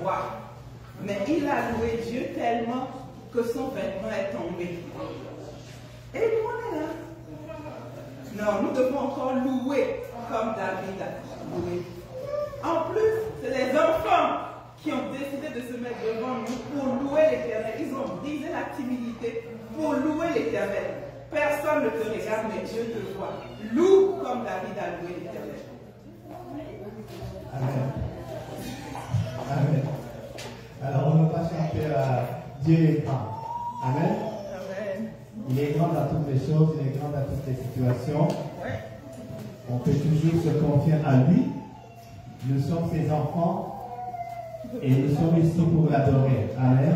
roi. Mais il a loué Dieu tellement que son vêtement est tombé. Et nous, on est là. Non, nous devons encore louer comme David a loué. En plus, c'est les enfants qui ont décidé de se mettre devant nous pour louer l'Éternel. Ils ont brisé la timidité pour louer l'Éternel. Personne ne te regarde, mais Dieu te voit. Loue comme David a loué l'Éternel. Amen. Amen. Alors, on ne va pas chanter Dieu est grand. Amen. Amen. Il est grand dans toutes les choses, il est grand dans toutes les situations. Ouais. On peut toujours se confier à lui. Nous sommes ses enfants et nous sommes ici pour l'adorer. Amen.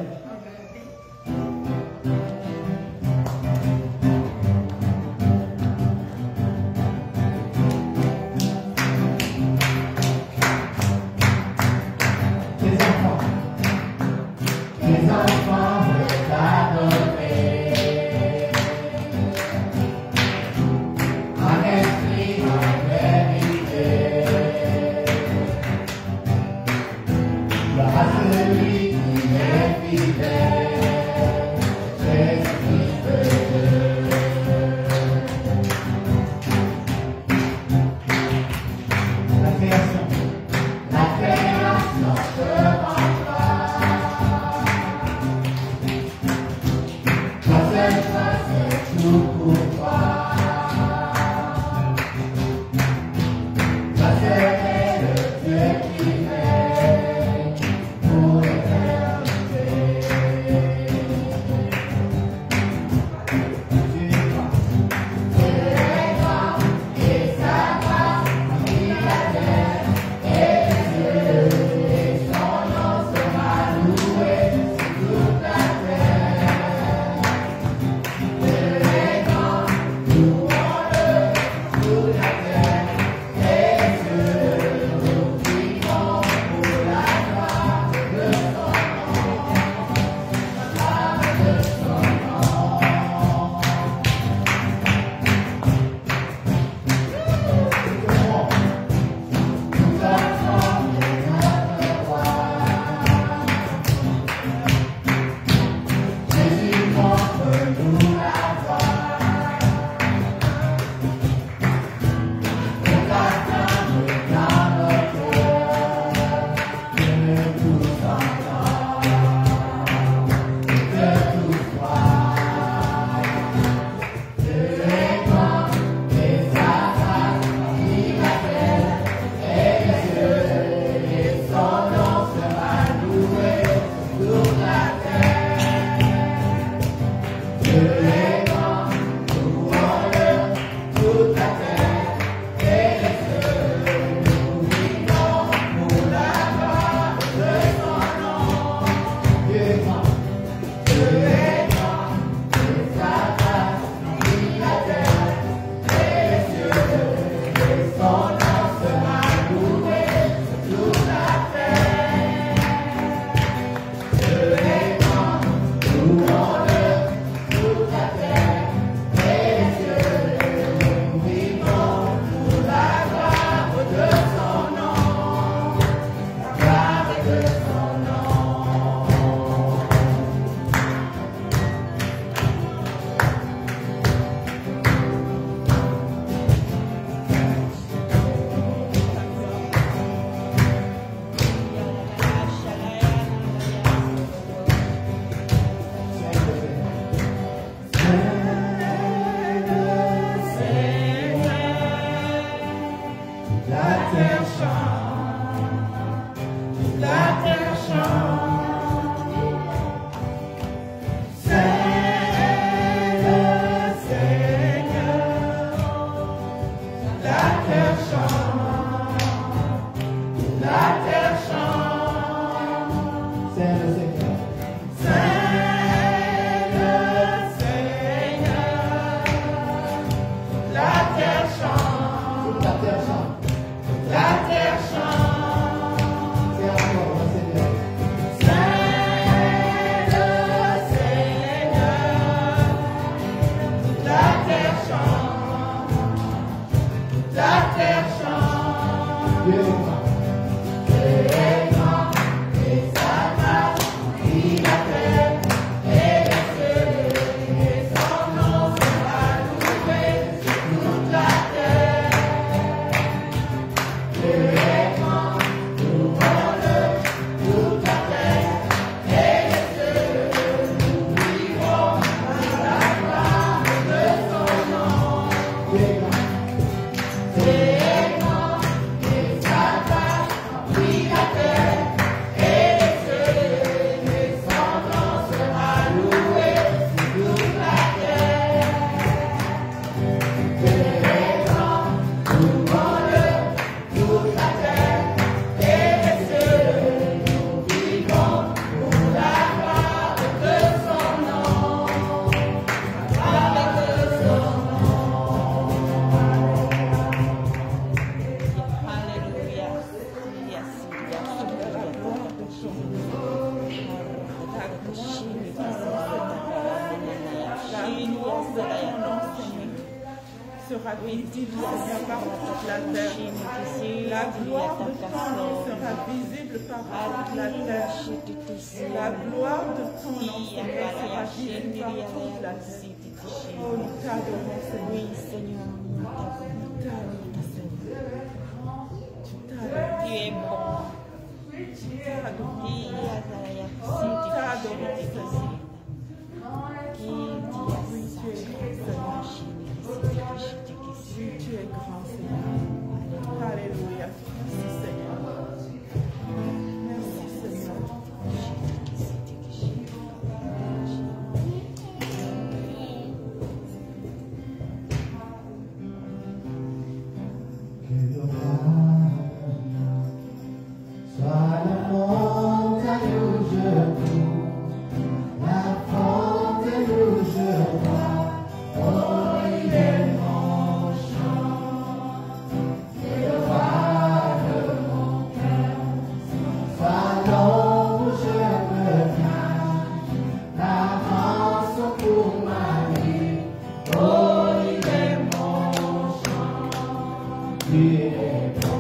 sera visible, Seigneur, par toute la terre. La gloire de ton nom sera visible par toute la terre. La gloire de ton nom, Seigneur, sera visible par toute la terre. Oh, nous t'adorons, Seigneur. Oui, Seigneur, nous t'adorons, Seigneur. Tu es bon. Tu t'adorons. Nous t'adorons, Seigneur. Oui, tu es grand, Seigneur. Alléluia. Merci, Seigneur. Merci, Seigneur. Sois la montagne où je cours, la fontaine où je bois, oh, il est mon chant, et le roi de mon cœur. Sois l'ombre où je me cache, la rançon pour ma vie, oh, il est mon chant, tu es bon.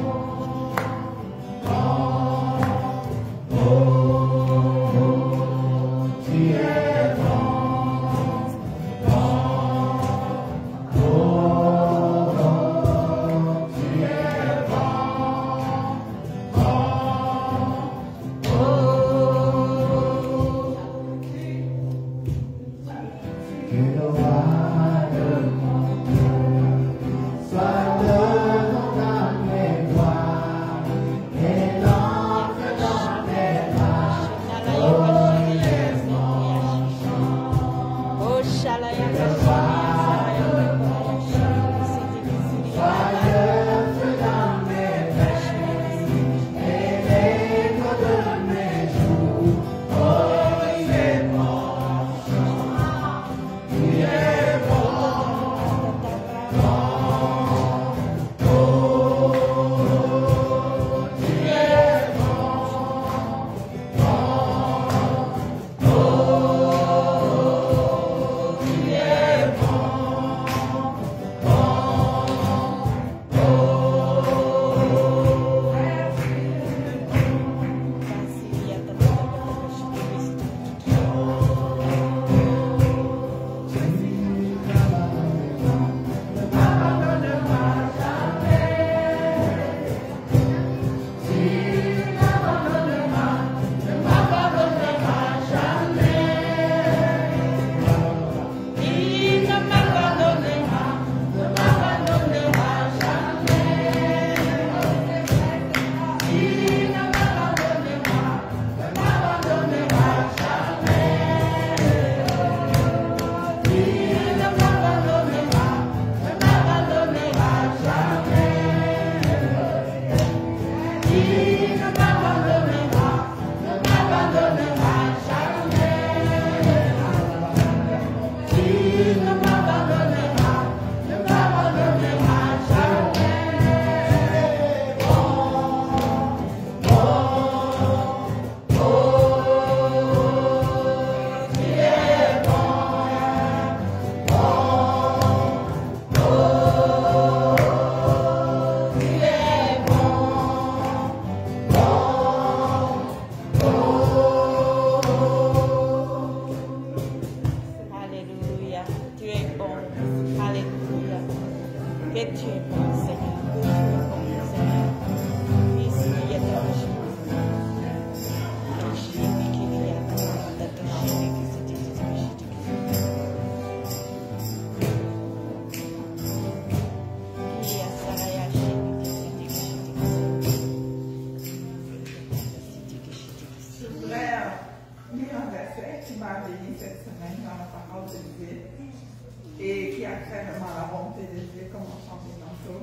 Et qui a clairement la bonté de Dieu, comme on chantait tantôt,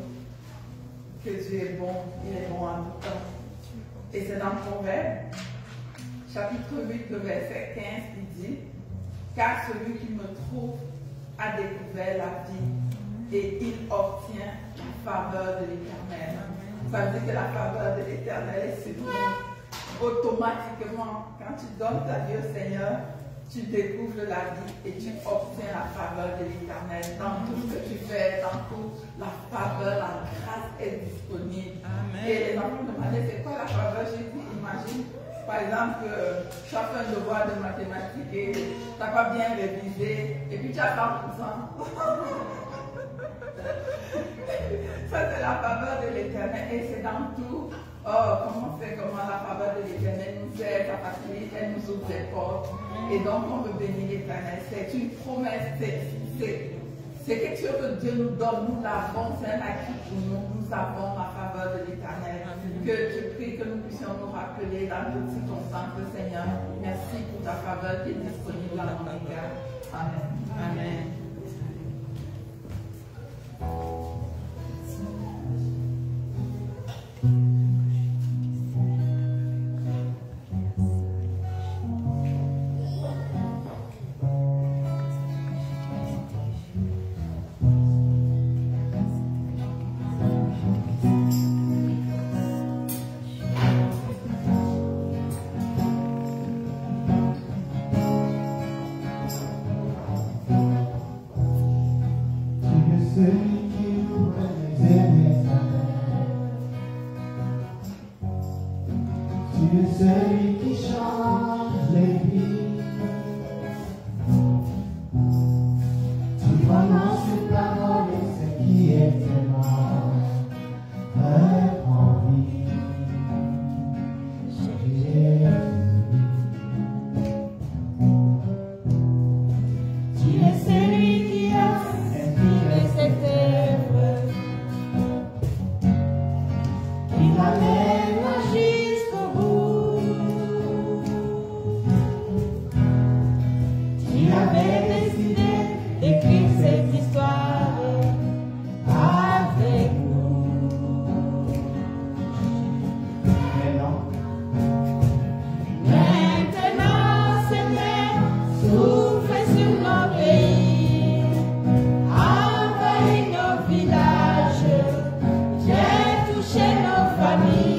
que Dieu est bon, il est bon en tout temps. Et c'est dans Proverbe, chapitre 8, le verset 15, qui dit « Car celui qui me trouve a découvert la vie, et il obtient la faveur de l'Éternel. » Ça veut dire que la faveur de l'Éternel est sur nous automatiquement. Quand tu donnes ta vie au Seigneur, tu découvres la vie et tu obtiens la faveur de l'Éternel. Dans tout ce que tu fais, dans tout, la faveur, la grâce est disponible. Amen. Et les enfants me demandaient, c'est quoi la faveur? J'ai dit, imagine, par exemple, tu as fait un devoir de mathématiques et tu n'as pas bien révisé, et puis tu as 100%. Ça, c'est la faveur de l'Éternel, et c'est dans tout. Oh, comment la faveur de l'Éternel nous aide, ça facilite, elle nous ouvre des portes. Et donc, on veut bénir l'Éternel. C'est une promesse, c'est quelque chose que Dieu nous donne, nous l'avons, c'est un acquis pour nous. Nous avons la faveur de l'Éternel. Que je prie que nous puissions nous rappeler dans toutes circonstances, Seigneur, merci pour ta faveur qui est disponible à mon égard. Amen. Amen. Toucher nos familles.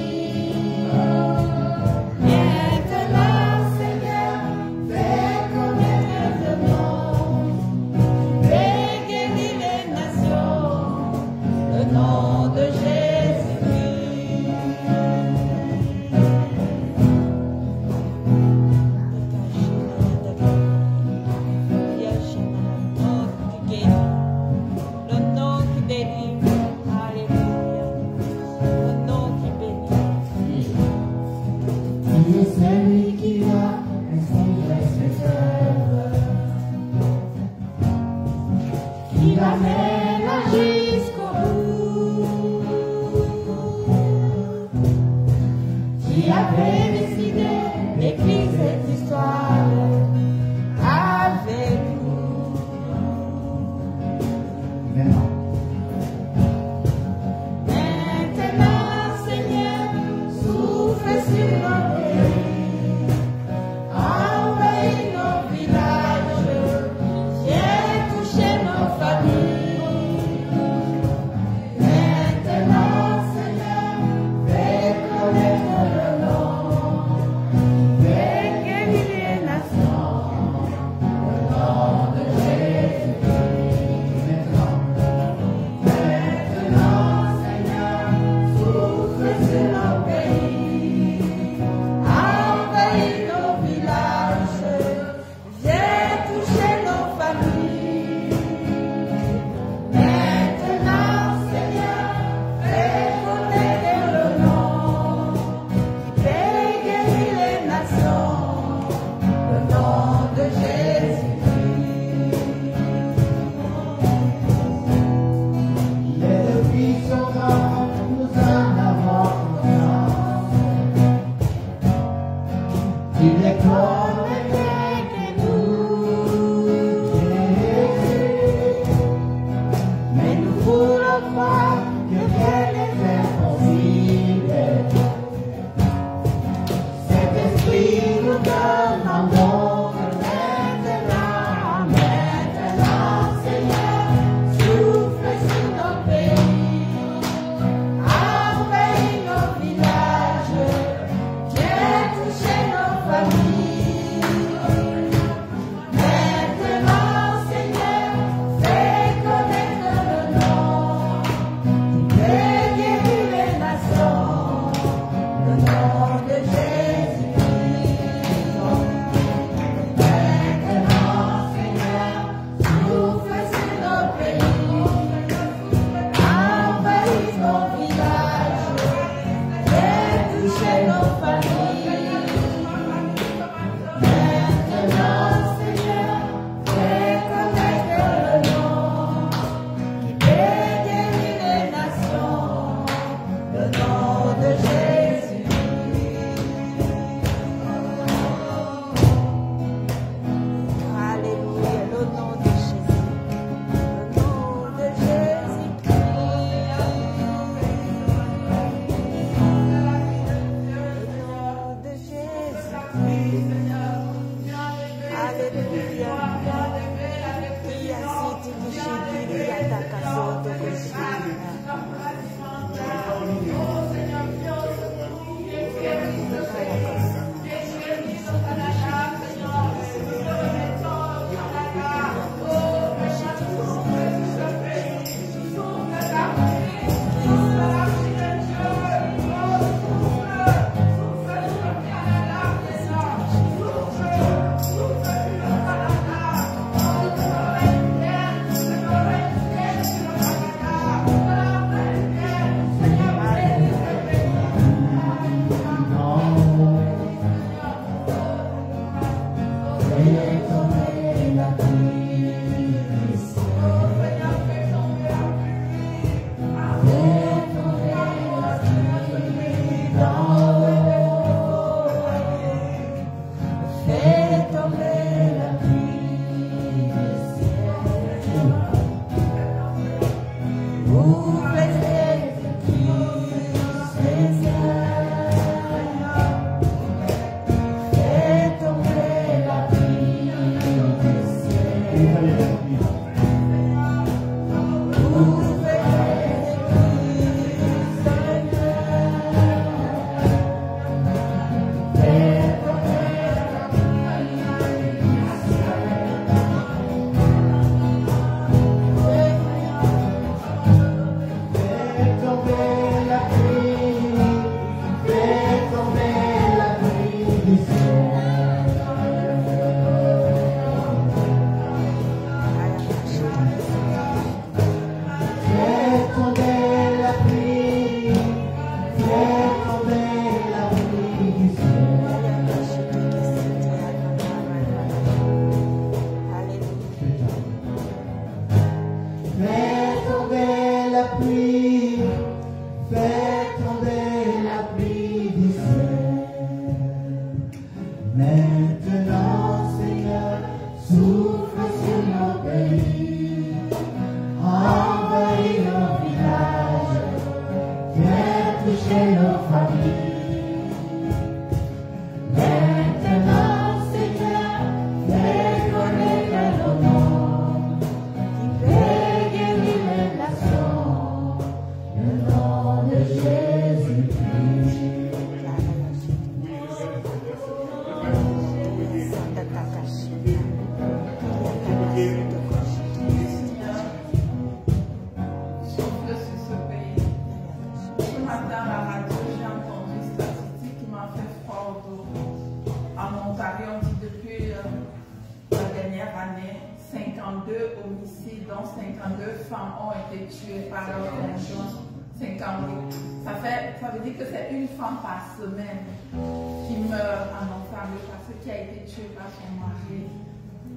Ça veut dire que c'est une femme par semaine qui meurt en Ontario parce qu'elle a été tuée par son mari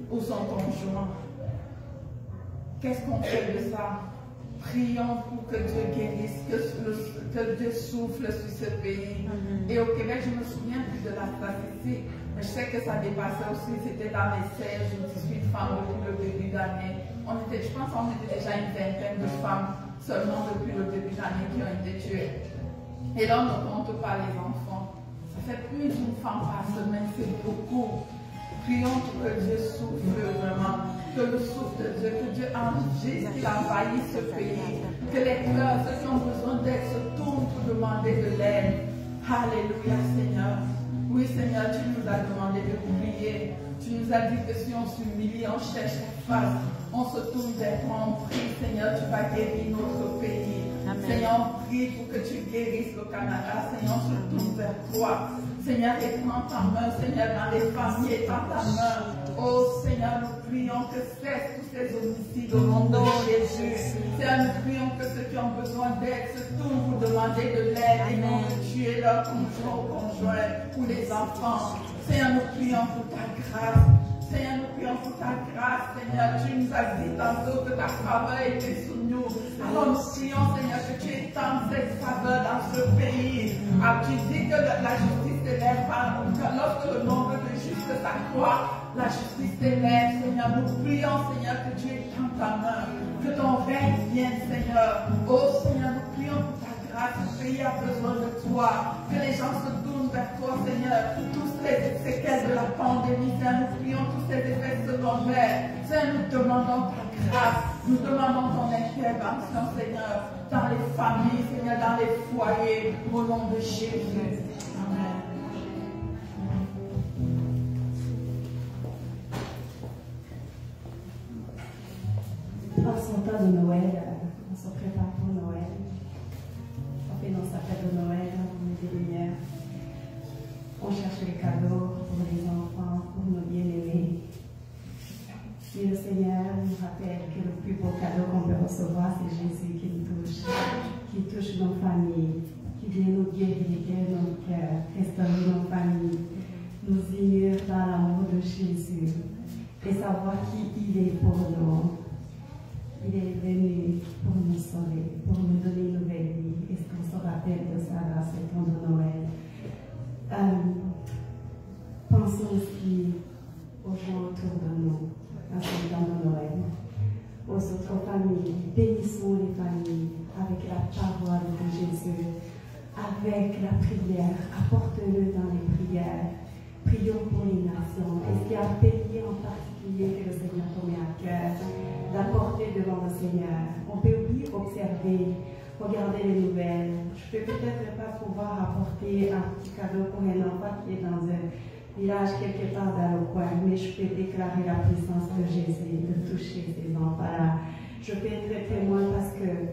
ou son conjoint. Qu'est-ce qu'on fait de ça? Prions pour que Dieu guérisse, que Dieu souffle sur ce pays. Et au Québec, je ne me souviens plus de la statistique, mais je sais que ça dépassait aussi, c'était dans les 16 ou 18 femmes depuis le début d'année. Je pense qu'on était déjà une vingtaine de femmes seulement depuis le début d'année qui ont été tuées. Et là, on ne compte pas les enfants. Ça fait plus d'une femme par semaine, c'est beaucoup. Prions pour que Dieu souffle vraiment, que le souffle de Dieu, que Dieu agisse, qu'il envahisse ce pays, que les cœurs, ceux qui ont besoin d'aide, se tournent pour demander de l'aide. Alléluia, Seigneur. Oui, Seigneur, tu nous as demandé de prier. Tu nous as dit que si on s'humilie, on cherche ta face, on se tourne vers toi, on prie, Seigneur, tu vas guérir notre pays. Amen. Seigneur, on prie pour que tu guérisses le Canada. Seigneur, on se tourne vers toi. Seigneur, étends ta main, Seigneur, dans les familles, étends ta main. Oh Seigneur, nous prions que cessent tous ces homicides au nom de Jésus. Seigneur, nous prions que ceux qui ont besoin d'aide se tournent pour demander de l'aide et non de tuer leur conjoint ou conjoint ou les enfants. Seigneur, nous prions pour ta grâce. Seigneur, nous prions pour ta grâce. Seigneur, tu nous as dit tantôt que ta faveur était sur nous. Alors nous prions, Seigneur, que tu étendes cette faveur dans ce pays. Ah, tu dis que la justice s'élève par nous. Lorsque le nombre de justes s'accroît, la justice s'élève. Seigneur, nous prions, Seigneur, que tu étendes ta main. Que ton règne vienne, Seigneur. Oh Seigneur, nous prions pour ta grâce. Ce pays a besoin de toi. Que les gens se tournent vers toi, Seigneur. Tous les séquelles de la pandémie, Seigneur, nous prions tous ces effets secondaires. Seigneur, nous demandons ta grâce. Nous demandons ton intervention, Seigneur, dans les familles, Seigneur, dans les foyers, au nom de Jésus. Amen. En son temps de Noël, on se prépare pour Noël. On fait nos fête de Noël, on met des lumières. On cherche les cadeaux pour les enfants, pour nos bien-aimés. Et le Seigneur nous rappelle que le plus beau cadeau qu'on peut recevoir, c'est Jésus qui touche nos familles, qui vient nous guérir, guérir nos cœurs, restaurer nos familles, nous unir dans l'amour de Jésus et savoir qui il est pour nous. Il est venu pour nous sauver, pour nous donner une nouvelle vie. Est-ce qu'on se rappelle de ça dans ce temps de Noël? Pensons aussi aux gens autour de nous dans ce temps de Noël, aux autres familles. Bénissons les familles avec la parole de Jésus, avec la prière. Apporte-le dans les prières. Prions pour les nations. Est-ce qu'il y a un pays en particulier que le Seigneur te met à cœur d'apporter devant le Seigneur? On peut oui observer, regarder les nouvelles. Je peux peut-être pas pouvoir apporter un petit cadeau pour un enfant qui est dans un village quelque part dans le coin, mais je peux déclarer la puissance de Jésus, de toucher ces enfants-là. Je peux être témoin parce que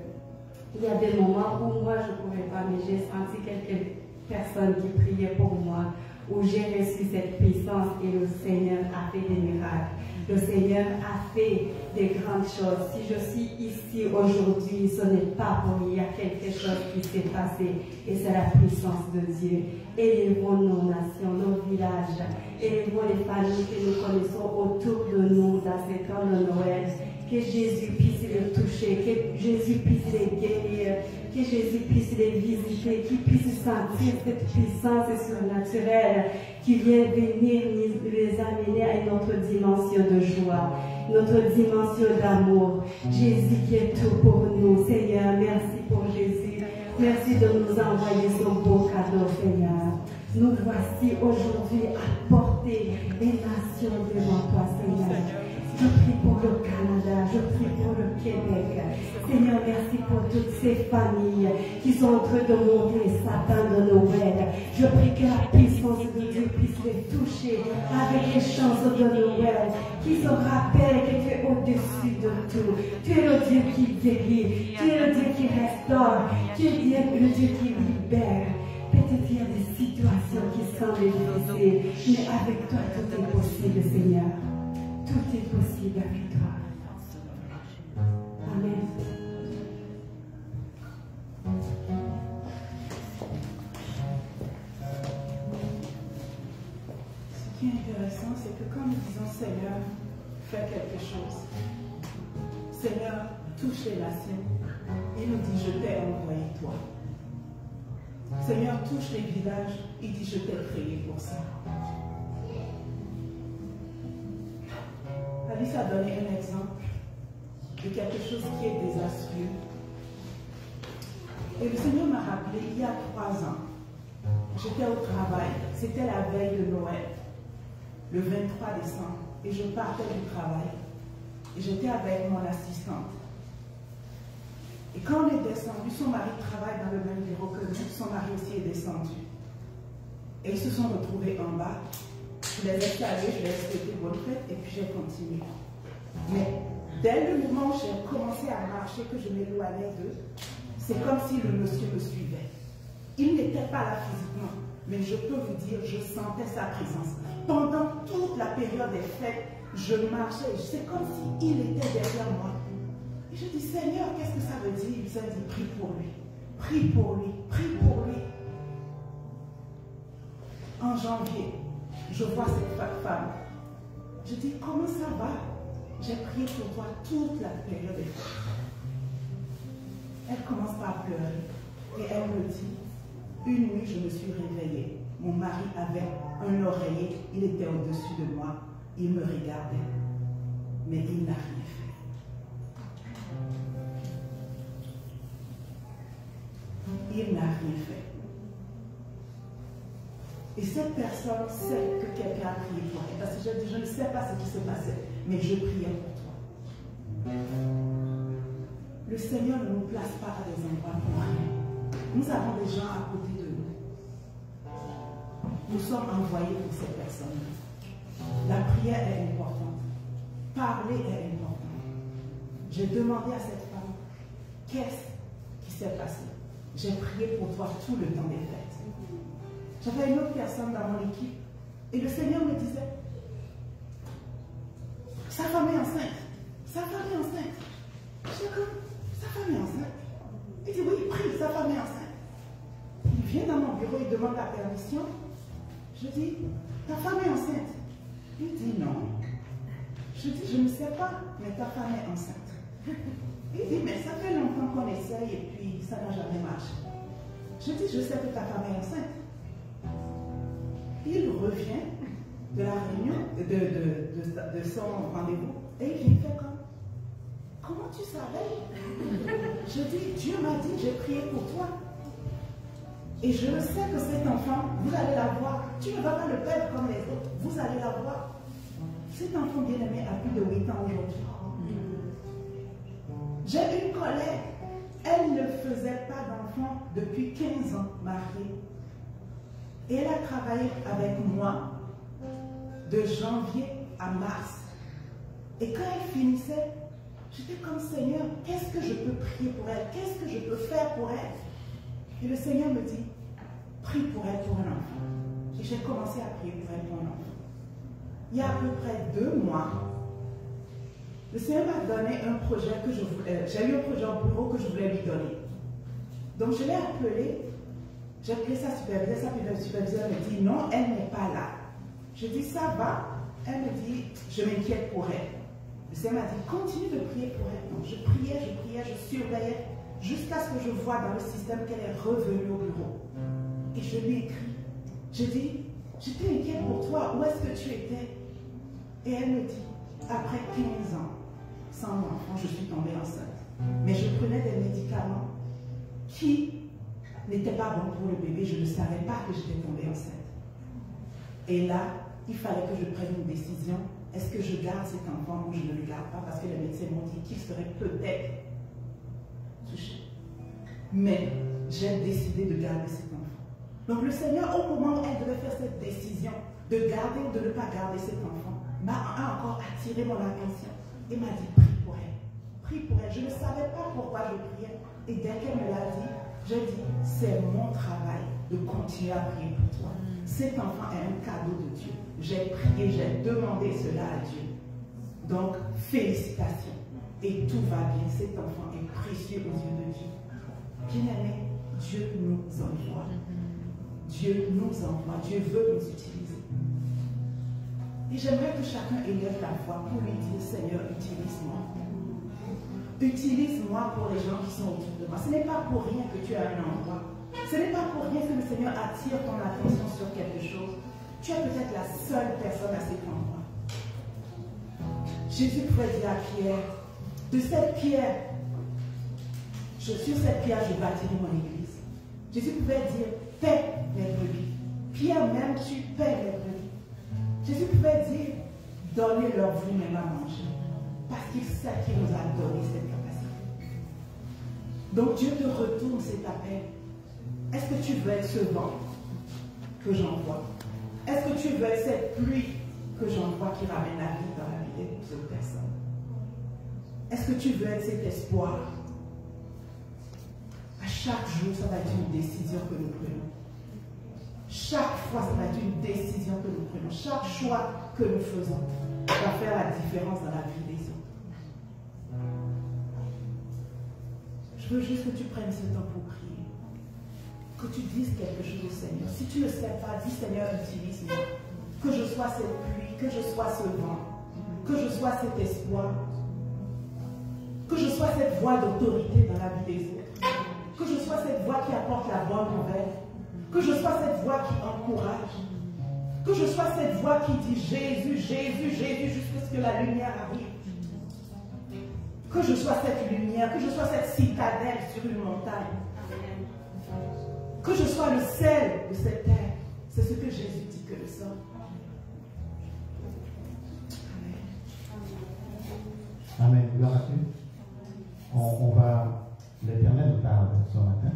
il y a des moments où moi je ne pouvais pas, mais j'ai senti quelques personnes qui priaient pour moi, où j'ai reçu cette puissance et le Seigneur a fait des miracles. Le Seigneur a fait des grandes choses. Si je suis ici aujourd'hui, ce n'est pas pour lui. Il y a quelque chose qui s'est passé et c'est la puissance de Dieu. Élevons nos nations, nos villages, élevons les familles que nous connaissons autour de nous dans ces temps de Noël. Que Jésus puisse les toucher, que Jésus puisse les guérir, que Jésus puisse les visiter, qu'il puisse sentir cette puissance surnaturelle qui vient venir les amener à une autre dimension de joie, notre dimension d'amour. Jésus qui est tout pour nous. Seigneur, merci pour Jésus. Merci de nous envoyer son beau cadeau, Seigneur. Nous voici aujourd'hui à porter les nations devant toi, Seigneur. Je prie pour le Canada, je prie pour le Québec. Seigneur, merci pour toutes ces familles qui sont en train de monter les sapins de Noël. Je prie que la puissance de Dieu puisse les toucher avec les chansons de Noël, qui se rappellent que tu es au-dessus de tout. Tu es le Dieu qui guérit, tu es le Dieu qui restaure, tu es le Dieu qui libère. Peut-être il y a des situations qui semblent difficiles, mais avec toi tout est possible, Seigneur. Tout est possible avec toi. Amen. Ce qui est intéressant, c'est que quand nous disons Seigneur, fais quelque chose. Seigneur, touche les nations. Il nous dit, je t'ai envoyé toi. Seigneur, touche les villages. Il dit, je t'ai créé pour ça. Alice a donné un exemple de quelque chose qui est désastreux. Et le Seigneur m'a rappelé, il y a 3 ans, j'étais au travail, c'était la veille de Noël, le 23 décembre, et je partais du travail, et j'étais avec mon assistante. Et quand on est descendu, son mari travaille dans le même bureau que nous, son mari aussi est descendu. Et ils se sont retrouvés en bas. Je les ai salués, je les ai souhaité bonne fête et puis j'ai continué. Mais dès le moment où j'ai commencé à marcher, que je m'éloignais d'eux, c'est comme si le monsieur me suivait. Il n'était pas là physiquement, mais je peux vous dire, je sentais sa présence. Pendant toute la période des fêtes, je marchais, c'est comme s'il était derrière moi. Et je dis, Seigneur, qu'est-ce que ça veut dire? Il nous a dit, prie pour lui, prie pour lui, prie pour lui. En janvier, je vois cette femme. Je dis, comment ça va? J'ai prié pour toi toute la période des fêtes. Elle commence par pleurer et elle me dit, une nuit je me suis réveillée. Mon mari avait un oreiller, il était au-dessus de moi, il me regardait, mais il n'a rien fait. Il n'a rien fait. Et cette personne sait que quelqu'un a prié pour elle. Parce que je dis, je ne sais pas ce qui se passait, mais je priais pour toi. Le Seigneur ne nous place pas à des endroits pour rien. Nous avons des gens à côté de nous. Nous sommes envoyés pour ces personnes. La prière est importante. Parler est important. J'ai demandé à cette femme, qu'est-ce qui s'est passé? J'ai prié pour toi tout le temps des fêtes. J'avais une autre personne dans mon équipe et le Seigneur me disait, sa femme est enceinte, sa femme est enceinte. Je dis, comme, sa femme est enceinte? Il dit, oui, prie, sa femme est enceinte. Il vient dans mon bureau, il demande la permission. Je dis, ta femme est enceinte. Il dit non. Je dis, je ne sais pas, mais ta femme est enceinte. Il dit, mais ça fait longtemps qu'on essaye et puis ça n'a jamais marché. Je dis, je sais que ta femme est enceinte. Il revient de la réunion, de son rendez-vous, et il vient faire comme, comment tu savais? Je dis, Dieu m'a dit, j'ai prié pour toi. Et je le sais que cet enfant, vous allez la voir. Tu ne vas pas le perdre comme les autres, vous allez la voir. Cet enfant bien-aimé a plus de 8 ans aujourd'hui. J'ai une collègue, elle ne faisait pas d'enfant depuis 15 ans, mariée. Et elle a travaillé avec moi de janvier à mars. Et quand elle finissait, j'étais comme Seigneur, qu'est-ce que je peux prier pour elle? Qu'est-ce que je peux faire pour elle? Et le Seigneur me dit, prie pour elle pour un enfant. Et j'ai commencé à prier pour elle pour un enfant. Il y a à peu près 2 mois, le Seigneur m'a donné un projet que je voulais. J'ai eu un projet en bureau que je voulais lui donner. Donc je l'ai appelé, j'ai appelé sa superviseure, sa superviseure me dit non, elle n'est pas là. Je dis ça va. Elle me dit je m'inquiète pour elle. Le Seigneur m'a dit continue de prier pour elle. Donc je priais, je surveillais jusqu'à ce que je vois dans le système qu'elle est revenue au bureau. Et je lui ai écrit. Je dis j'étais inquiète pour toi, où est-ce que tu étais? Et elle me dit après 15 ans, sans enfant, je suis tombée enceinte. Mais je prenais des médicaments qui n'étaient pas bons pour le bébé. Je ne savais pas que j'étais tombée enceinte. Et là, il fallait que je prenne une décision. Est-ce que je garde cet enfant ou je ne le garde pas? Parce que les médecins m'ont dit qu'il serait peut-être touché. Mais j'ai décidé de garder cet enfant. Donc le Seigneur, au moment où elle devait faire cette décision de garder ou de ne pas garder cet enfant, a encore attiré mon attention et m'a dit prie pour elle. Prie pour elle. Je ne savais pas pourquoi je priais. Et dès qu'elle me l'a dit, j'ai dit c'est mon travail de continuer à prier pour toi. Cet enfant est un cadeau de Dieu. J'ai prié, j'ai demandé cela à Dieu. Donc félicitations. Et tout va bien. Cet enfant est précieux aux yeux de Dieu. Bien-aimé, Dieu nous envoie. Dieu nous envoie. Dieu veut nous utiliser. Et j'aimerais que chacun élève la voix pour lui dire, Seigneur, utilise-moi. Utilise-moi pour les gens qui sont autour de moi. Ce n'est pas pour rien que tu as un endroit. Ce n'est pas pour rien que le Seigneur attire ton attention sur quelque chose. Tu es peut-être la seule personne à cet endroit. Jésus pouvait dire à Pierre, de cette pierre, sur cette pierre, je bâtirai mon église. Jésus pouvait dire, paie les brebis. Pierre même, tu paies les brebis. Jésus pouvait dire, donnez-leur vous-même à manger. Parce qu'il sait qu'il nous a donné cette capacité. Donc Dieu te retourne cet appel. Est-ce que tu veux être ce vent que j'envoie? Est-ce que tu veux être cette pluie que j'envoie qui ramène la vie dans la vie des autres personnes? Est-ce que tu veux être cet espoir? À chaque jour, ça va être une décision que nous prenons. Chaque fois, ça va être une décision que nous prenons. Chaque choix que nous faisons va faire la différence dans la vie des autres. Je veux juste que tu prennes ce temps pour prier. Que tu dises quelque chose au Seigneur. Si tu ne sais pas, dis Seigneur, utilise-moi. Que je sois cette pluie, que je sois ce vent, que je sois cet espoir, que je sois cette voix d'autorité dans la vie des autres, que je sois cette voix qui apporte la bonne nouvelle, que je sois cette voix qui encourage, que je sois cette voix qui dit Jésus, Jésus, Jésus, jusqu'à ce que la lumière arrive. Que je sois cette lumière, que je sois cette citadelle sur une montagne. Que je sois le sel de cette terre. C'est ce que Jésus dit que nous sommes. Amen. Gloire à Dieu. On va, l'Éternel nous parle ce matin.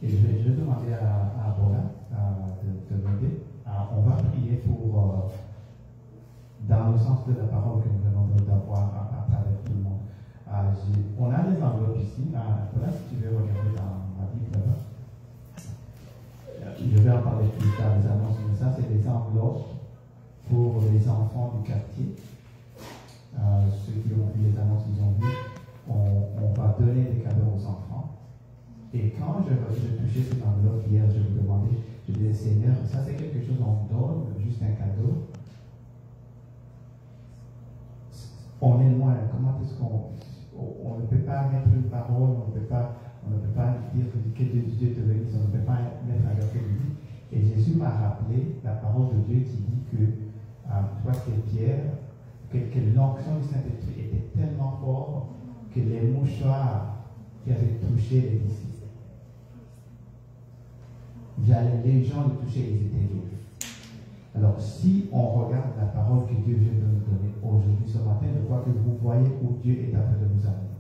Et je vais demander à Bola de m'aider. On va prier pour, dans le sens de la parole que nous venons d'avoir à travers tout le monde. On a des enveloppes ici. Bola, si tu veux regarder dans ma Bible là-bas. Je vais en parler plus tard, les annonces. Mais ça, c'est des enveloppes pour les enfants du quartier. Ceux qui ont vu les annonces, ils ont vu. On va donner des cadeaux aux enfants. Et quand je touchais cette enveloppe hier, je me demandais, je disais, Seigneur, ça c'est quelque chose qu'on donne, juste un cadeau, on est loin. Comment est-ce qu'on ne peut pas mettre une parole, on ne peut pas dire que Dieu te bénisse, on ne peut pas mettre un verset de vie. Et Jésus m'a rappelé la parole de Dieu qui dit que, je crois que c'est Pierre, que l'onction du Saint-Esprit était tellement forte que les mouchoirs qui avaient touché les disciples, les gens les touchaient, ils étaient libres. Alors, si on regarde la parole que Dieu vient de nous donner aujourd'hui, ce matin, je crois que vous voyez où Dieu est en train de nous amener.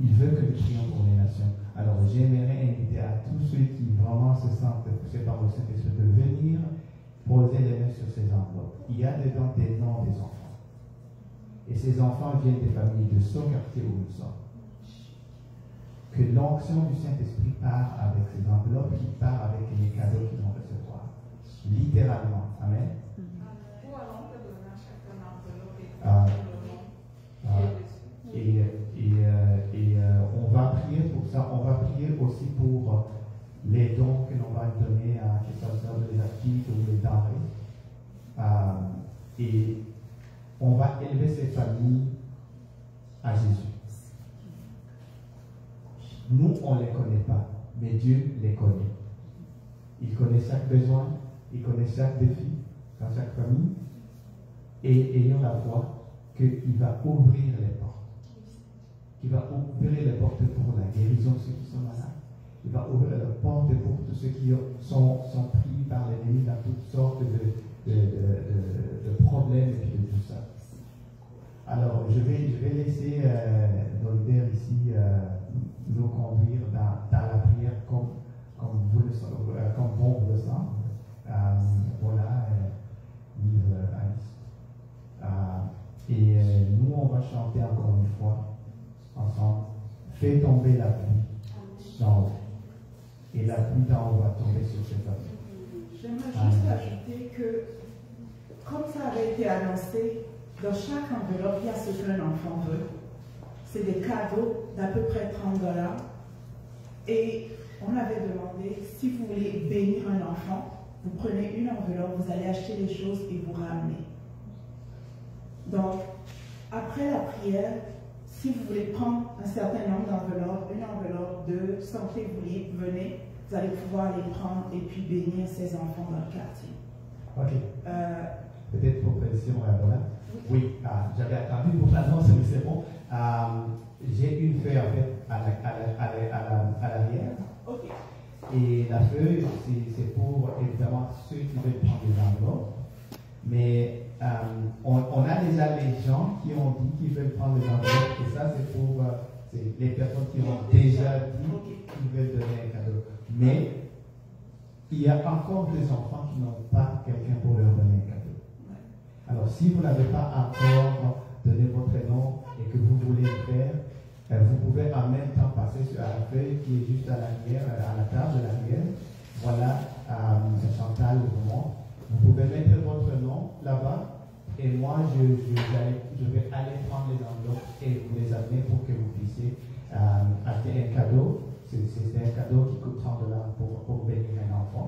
Il veut que nous prions pour les nations. Alors, j'aimerais inviter à tous ceux qui vraiment se sentent poussés par le Saint-Esprit de venir poser les mains sur ces enveloppes. Il y a dedans des noms des enfants. Et ces enfants viennent des familles de ce quartier où nous sommes. Que l'onction du Saint-Esprit part avec ces enveloppes, qui part avec les cadeaux qu'ils vont recevoir. Littéralement. Amen. On va prier pour ça. On va prier aussi pour les dons que l'on va donner à que ce soit les actifs ou les denrées. Et on va élever ces familles à Jésus. Nous, on ne les connaît pas, mais Dieu les connaît. Il connaît chaque besoin, il connaît chaque défi dans chaque famille. Et ayons la foi qu'il va ouvrir les portes. Il va ouvrir les portes pour la guérison de ceux qui sont malades. Il va ouvrir les portes pour tous ceux qui sont pris par l'ennemi dans toutes sortes de problèmes et de tout ça. Alors, je vais laisser nos leaders ici nous conduire dans la prière comme bon vous le semble. Voilà, livre Alice. Et nous, on va chanter encore une fois ensemble. Fais tomber la pluie d'en haut. Et la pluie d'en haut va tomber sur cette famille. J'aimerais juste ajouter que, comme ça avait été annoncé, dans chaque enveloppe, il y a ce qu'un enfant veut. C'est des cadeaux d'à peu près $30. Et on avait demandé, si vous voulez bénir un enfant, vous prenez une enveloppe, vous allez acheter des choses et vous ramenez. Donc, après la prière, si vous voulez prendre un certain nombre d'enveloppes, une enveloppe de santé, vous venez, vous allez pouvoir les prendre et puis bénir ces enfants dans le quartier. Ok. Peut-être pour précision, voilà. Oui, j'avais attendu pour l'annonce, mais c'est bon. J'ai une feuille en fait à l'arrière. Ok. Et la feuille, c'est pour évidemment ceux qui veulent prendre des enveloppes. Mais on a déjà les gens qui ont dit qu'ils veulent prendre des enveloppes. Et ça, c'est pour les personnes qui ont déjà dit qu'ils veulent donner un cadeau. Mais il y a encore des enfants qui n'ont pas quelqu'un pour leur donner un cadeau. Alors, si vous n'avez pas encore donné votre nom et que vous voulez le faire, vous pouvez en même temps passer sur la feuille qui est juste à l'arrière, à la table de l'arrière. Voilà, Chantal vous montre. Vous pouvez mettre votre nom là-bas et moi, je vais aller prendre les enveloppes et vous les amener pour que vous puissiez acheter un cadeau. C'est un cadeau qui coûte $30 pour bénir un enfant.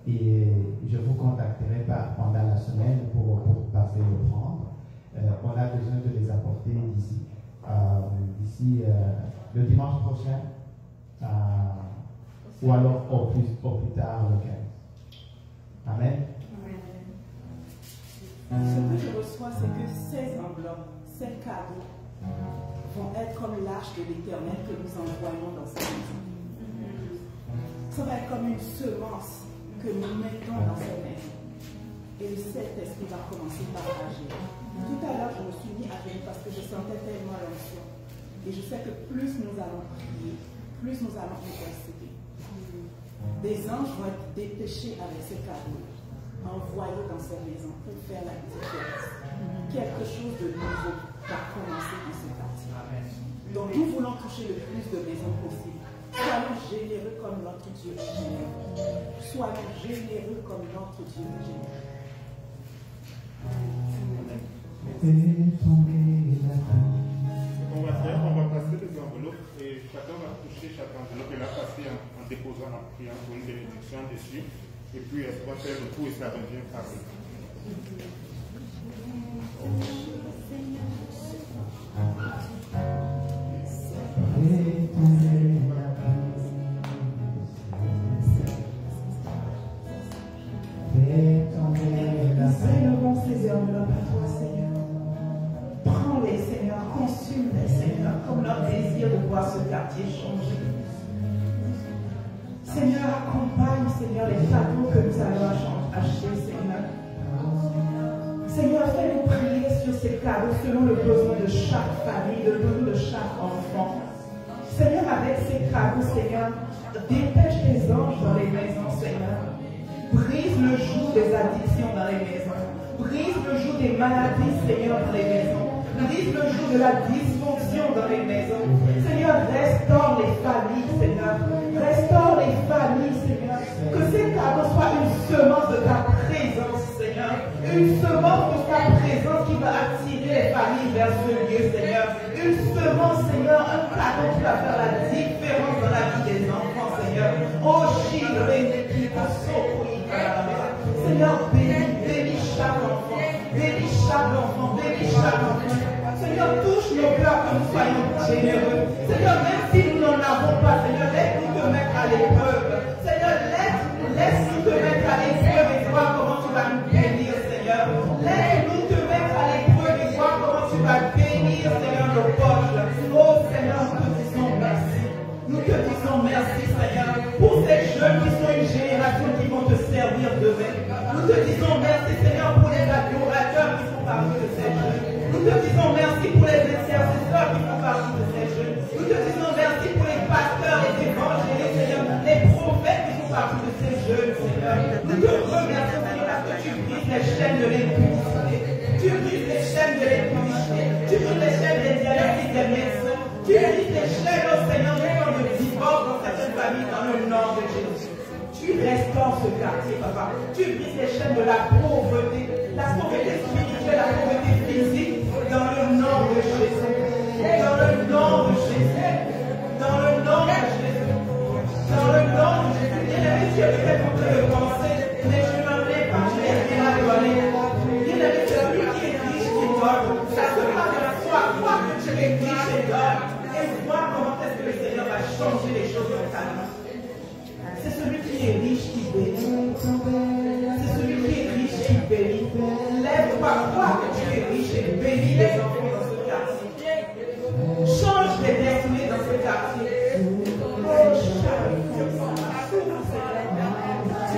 Et je vous contacterai pendant la semaine pour passer le prendre. On a besoin de les apporter d'ici le dimanche prochain ou alors au plus tard le 15. Amen. Ce que je reçois, c'est que ces enveloppes, ces cadeaux vont être comme l'arche de l'Éternel que nous envoyons dans cette maison. Ça va être comme une semence que nous mettons dans cette maison. Et le Saint-Esprit va commencer par agir. Tout à l'heure, je me suis mis à venir parce que je sentais tellement l'onction. Et je sais que plus nous allons prier, plus nous allons intercéder. Des anges vont être dépêchés avec ces cadeaux, envoyés dans cette maison pour faire la différence. Quelque chose de nouveau va commencer dans ce quartier. Donc nous voulons toucher le plus de maisons possible. Soyons généreux comme notre Dieu est généreux. Soyons généreux comme notre Dieu est généreux. On va passer les enveloppes et chacun va toucher chaque enveloppe et la passer en déposant, en priant pour une bénédiction dessus. Et puis elle va faire le tour et ça revient par eux. Seigneur, accompagne, Seigneur, les cadeaux que nous allons acheter, Seigneur. Seigneur, fais-nous prier sur ces cadeaux selon le besoin de chaque famille, le besoin de chaque enfant. Seigneur, avec ces cadeaux, Seigneur, dépêche tes anges dans les maisons, Seigneur. Brise le joug des addictions dans les maisons. Brise le joug des maladies, Seigneur, dans les maisons. Brise le joug de la dysfonction dans les maisons. Seigneur, restaure les familles, Seigneur. Restaure les familles, Seigneur. Que ces cadeaux soient une semence de ta présence, Seigneur. Une semence de ta présence qui va attirer les familles vers ce lieu, Seigneur. Une semence, Seigneur, un cadeau qui va faire la différence dans la vie des enfants, Seigneur. Oh, Seigneur, bénis chaque enfant. Bénis chaque enfant. Bénis chaque enfant. Seigneur, touche nos cœurs que nous soyons généreux. Seigneur, même si nous n'en avons pas, Seigneur, laisse-nous te mettre à l'épreuve. Seigneur, laisse-nous te mettre à l'épreuve et voir comment tu vas nous bénir, Seigneur. Laisse-nous te mettre à l'épreuve et voir comment tu vas bénir, Seigneur, nos poches. Oh, Seigneur, nous te disons merci. Nous te disons merci, Seigneur, pour ces jeunes qui sont une génération qui vont te servir demain. Nous te disons merci, Seigneur, pour les adorateurs qui font partie de ces jeunes. Nous te disons merci pour les intercesseurs qui font partie de ces jeunes. Nous te disons merci pour les pasteurs, les évangélistes, Seigneur, les prophètes qui font partie de ces jeunes, Seigneur. Nous te remercions, Seigneur, parce que tu brises les chaînes de l'impunité. Tu brises les chaînes de l'impunité. Tu brises les chaînes des dialectes des médecins. Tu brises les chaînes, oh Seigneur, de divorce dans certaines familles dans le nom de Jésus. Tu restaures ce quartier, papa. Tu brises les chaînes de la pauvreté spirituelle, la pauvreté physique, dans le nom de Jésus. Dans le nom de Jésus. Dans le nom de Jésus. Dans le nom de Jésus. Bien-aimé, tu es peut-être en train de penser, mais je n'en ai pas, je n'ai rien à donner. Bien-aimé, c'est lui qui est riche qui donne. Ça se passe de la foi. Crois que tu es riche et donne. Et vois comment est-ce que le Seigneur va changer les choses dans ta vie. C'est celui qui est riche qui bénit. C'est celui qui est riche qui bénit. Lève-toi, crois que tu es riche et bénis les enfants dans ce quartier. Change les destinées dans ce quartier.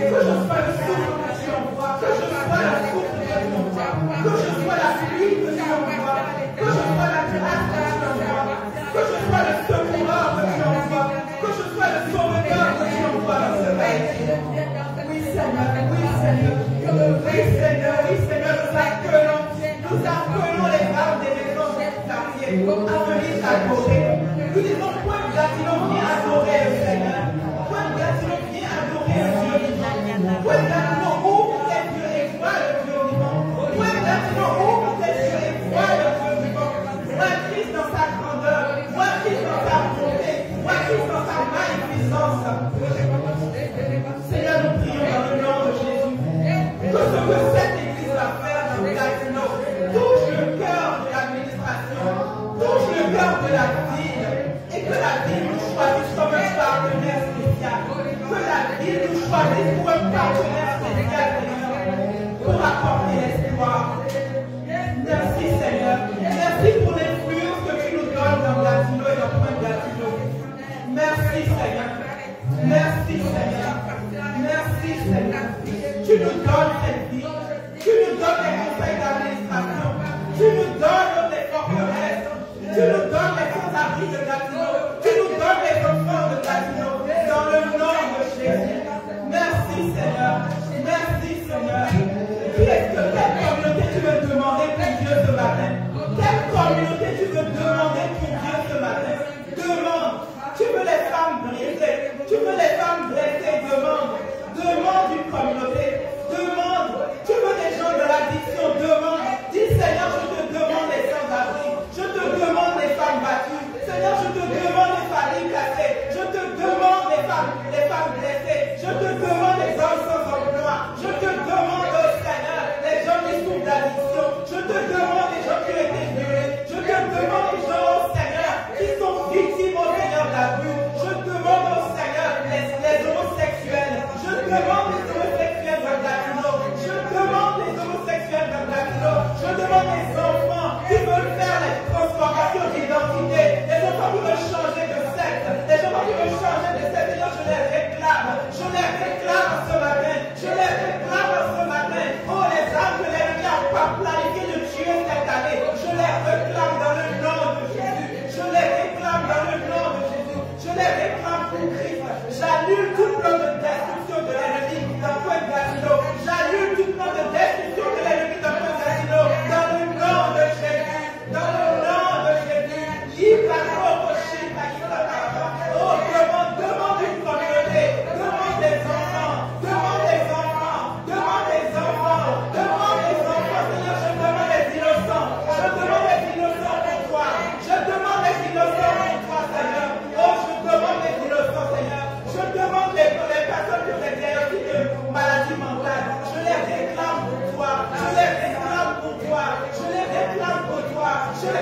Que je sois le souffle que tu envoies. Que je sois la souffle que tu envoies. Que je sois la pluie que tu envoies. Que je sois la grâce que tu envoies. Que je sois le secoureur que tu envoies. Que je sois le sauveur que tu envoies dans ce pays. Oui, Seigneur, oui, Seigneur. Oui, Seigneur, oui, Seigneur, nous appelons les femmes des maisons de quartier à venir t'adorer. Nous disons, point de Gatineau, viens adorer le Seigneur. Point de Gatineau, viens adorer le Dieu vivant. Point de Gatineau, ouvre tes yeux et vois le Dieu vivant. Point de Gatineau, ouvre tes yeux et vois le Dieu vivant. Vois Christ dans sa grandeur. Vois Christ dans sa bonté. Vois Christ dans sa magnificence. Seigneur, nous prions dans le nom de Jésus. Que ce que cette église va faire dans Gatineau touche le cœur de l'administration, touche le cœur de la ville, et que la ville nous choisisse comme un partenaire spécial. Que la ville nous choisisse pour un partenaire spécial, pour apporter l'espoir. Merci, Seigneur. Merci pour l'influence que tu nous donnes dans Gatineau et dans Point de Gatineau. Merci, Seigneur. Merci, Seigneur. Merci, Seigneur. Tu nous donnes cette vie. Tu nous donnes les conseils d'administration. Tu nous donnes les forteresses. Tu nous donnes les sans-abri de Gatineau. Tu nous donnes les enfants de Gatineau. Dans le nom de Jésus. Merci, Seigneur. Merci, Seigneur. Quelle communauté tu veux demander pour Dieu ce matin? Quelle communauté tu veux demander pour Dieu ce matin? Demande. Tu veux les femmes brisées. Tu veux les femmes blessées. Demande. Demande une communauté. Demande. Tu veux des gens de l'addiction. Demande. Dis, Seigneur, je te demande les sans-abri. Je te demande les femmes battues. Seigneur, je te demande les familles cassées. Je te demande les femmes blessées. Je te demande les hommes sans emploi. Je te demande,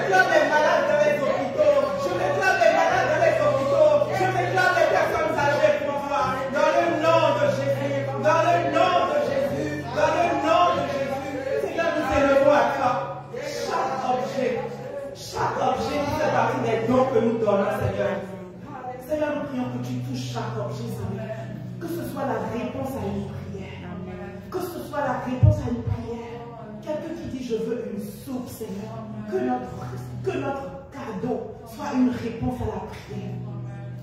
réclame les malades dans les hôpitaux. Je réclame les malades dans les hôpitaux. Je réclame les personnes âgées pour moi. Dans le nom de Jésus. Dans le nom de Jésus. Dans le nom de Jésus. Seigneur, nous élevons à toi. Chaque objet qui fait partie des dons que nous donnons, Seigneur. Seigneur, nous prions que tu touches chaque objet, Seigneur. Que ce soit la réponse à une prière. Que ce soit la réponse à une prière. Quelqu'un qui dit je veux une soupe, Seigneur. Que notre cadeau soit une réponse à la prière.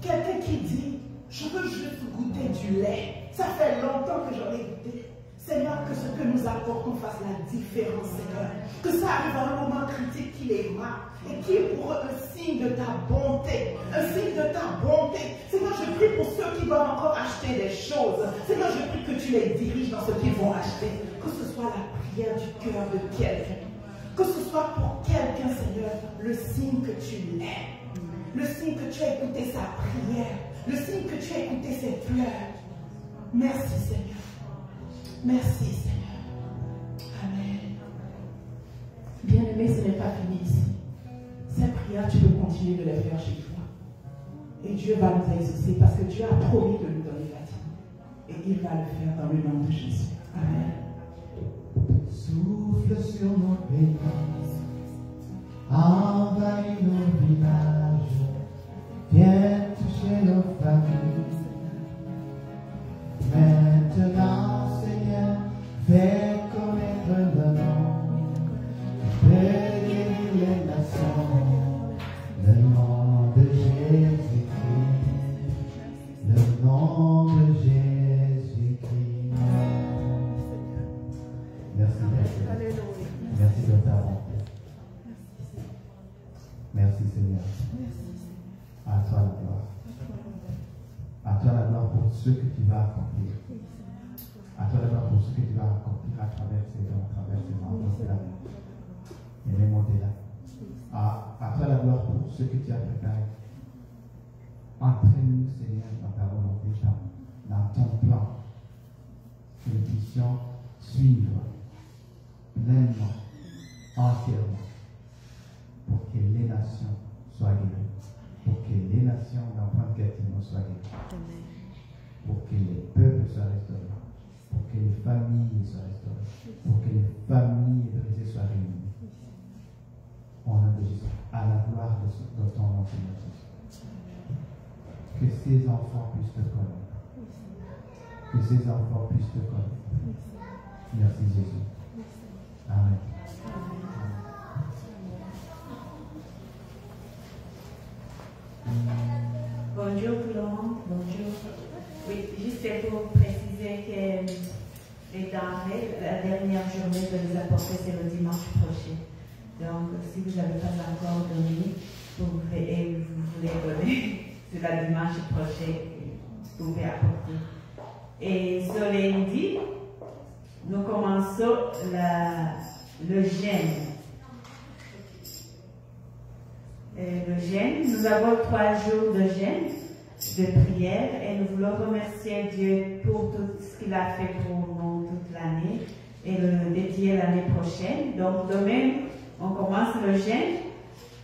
Quelqu'un qui dit je veux juste goûter du lait. Ça fait longtemps que j'en ai goûté. Seigneur, que ce que nous apportons fasse la différence, Seigneur. Que ça arrive à un moment critique qui les marque et qui est pour eux un signe de ta bonté. Un signe de ta bonté. Seigneur, je prie pour ceux qui doivent encore acheter des choses. Seigneur, je prie que tu les diriges dans ce qu'ils vont acheter. Que ce soit la prière du cœur de quelqu'un. Que ce soit pour quelqu'un, Seigneur, le signe que tu l'aimes. Le signe que tu as écouté sa prière. Le signe que tu as écouté ses pleurs. Merci, Seigneur. Merci, Seigneur. Amen. Bien-aimé, ce n'est pas fini ici. Ces prières, tu peux continuer de les faire chez toi. Et Dieu va nous exaucer parce que Dieu a promis de nous donner la vie. Et il va le faire dans le nom de Jésus. Amen. Souffle sur nos pays, envahis nos villages, viens toucher nos familles. Maintenant, Seigneur, fais connaître le nom, bénir les nations, le nom de Jésus-Christ, le nom de Jésus-Christ. Merci, Père. Merci de ta bonté. Merci, Seigneur. À toi la gloire. À toi la gloire pour ce que tu vas accomplir. À toi la gloire pour ce que tu vas accomplir à travers ces dons, à travers ces membres de la vie. Et même au-delà. À toi la gloire pour ce que tu as préparé. Entraîne-nous, Seigneur, dans ta volonté, dans ton plan. Que nous puissions suivre pleinement, entièrement, pour que les nations soient guéries. Pour que les nations, d'un point de vue soient guéries. Pour que les peuples soient restaurés. Pour que les familles soient restaurées. Pour que les familles brisées soient réunies. On a Jésus, à la gloire de ton nom, Seigneur Jésus. Que ces enfants puissent te connaître. Que ces enfants puissent te connaître. Merci Jésus. Amen. Bonjour tout le monde, bonjour. Oui, juste pour préciser que les denrées, la dernière journée de les apporter, c'est le dimanche prochain. Donc, si vous n'avez pas encore donné, vous voulez donner, c'est le dimanche prochain que vous pouvez apporter. Et ce lundi, nous commençons le jeûne. Le jeûne, nous avons 3 jours de jeûne, de prière, et nous voulons remercier Dieu pour tout ce qu'il a fait pour nous toute l'année et le dédier l'année prochaine. Donc demain, on commence le jeûne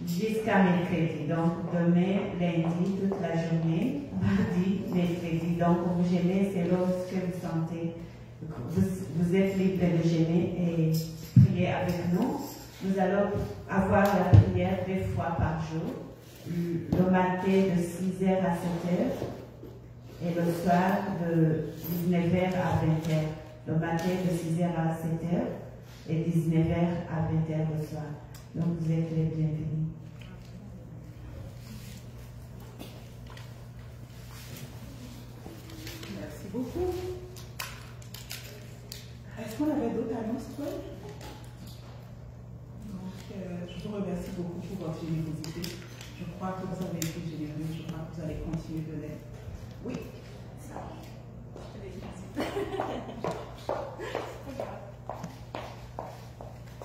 jusqu'à mercredi. Donc demain, lundi, toute la journée, mardi, mercredi. Donc vous jeûnez selon ce que vous sentez. Vous êtes libre de jeûner et prier avec nous. Nous allons avoir la prière 2 fois par jour, le matin de 6h à 7h et le soir de 19h à 20h. Le matin de 6h à 7h et 19h à 20h le soir. Donc vous êtes les bienvenus. Merci beaucoup. Est-ce qu'on avait d'autres annonces, toi? Je vous remercie beaucoup pour votre générosité. Je crois que vous avez été généreux. Je crois que vous allez continuer de l'être. Oui.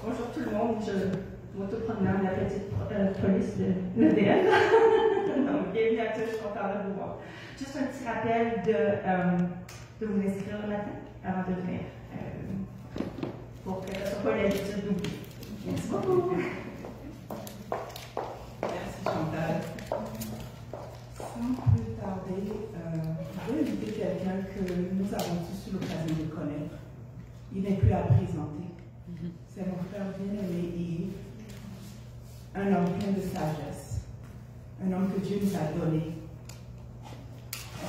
Bonjour tout le monde, je m'auto-promène la petite police de l'EDN. Donc, bienvenue à tous, je suis contente de vous voir. Juste un petit rappel de vous inscrire le matin avant de venir. Pour que ce soit pas l'habitude d'oublier. Merci beaucoup. Il n'est plus à présenter. C'est mon frère bien-aimé Yves, un homme plein de sagesse, un homme que Dieu nous a donné,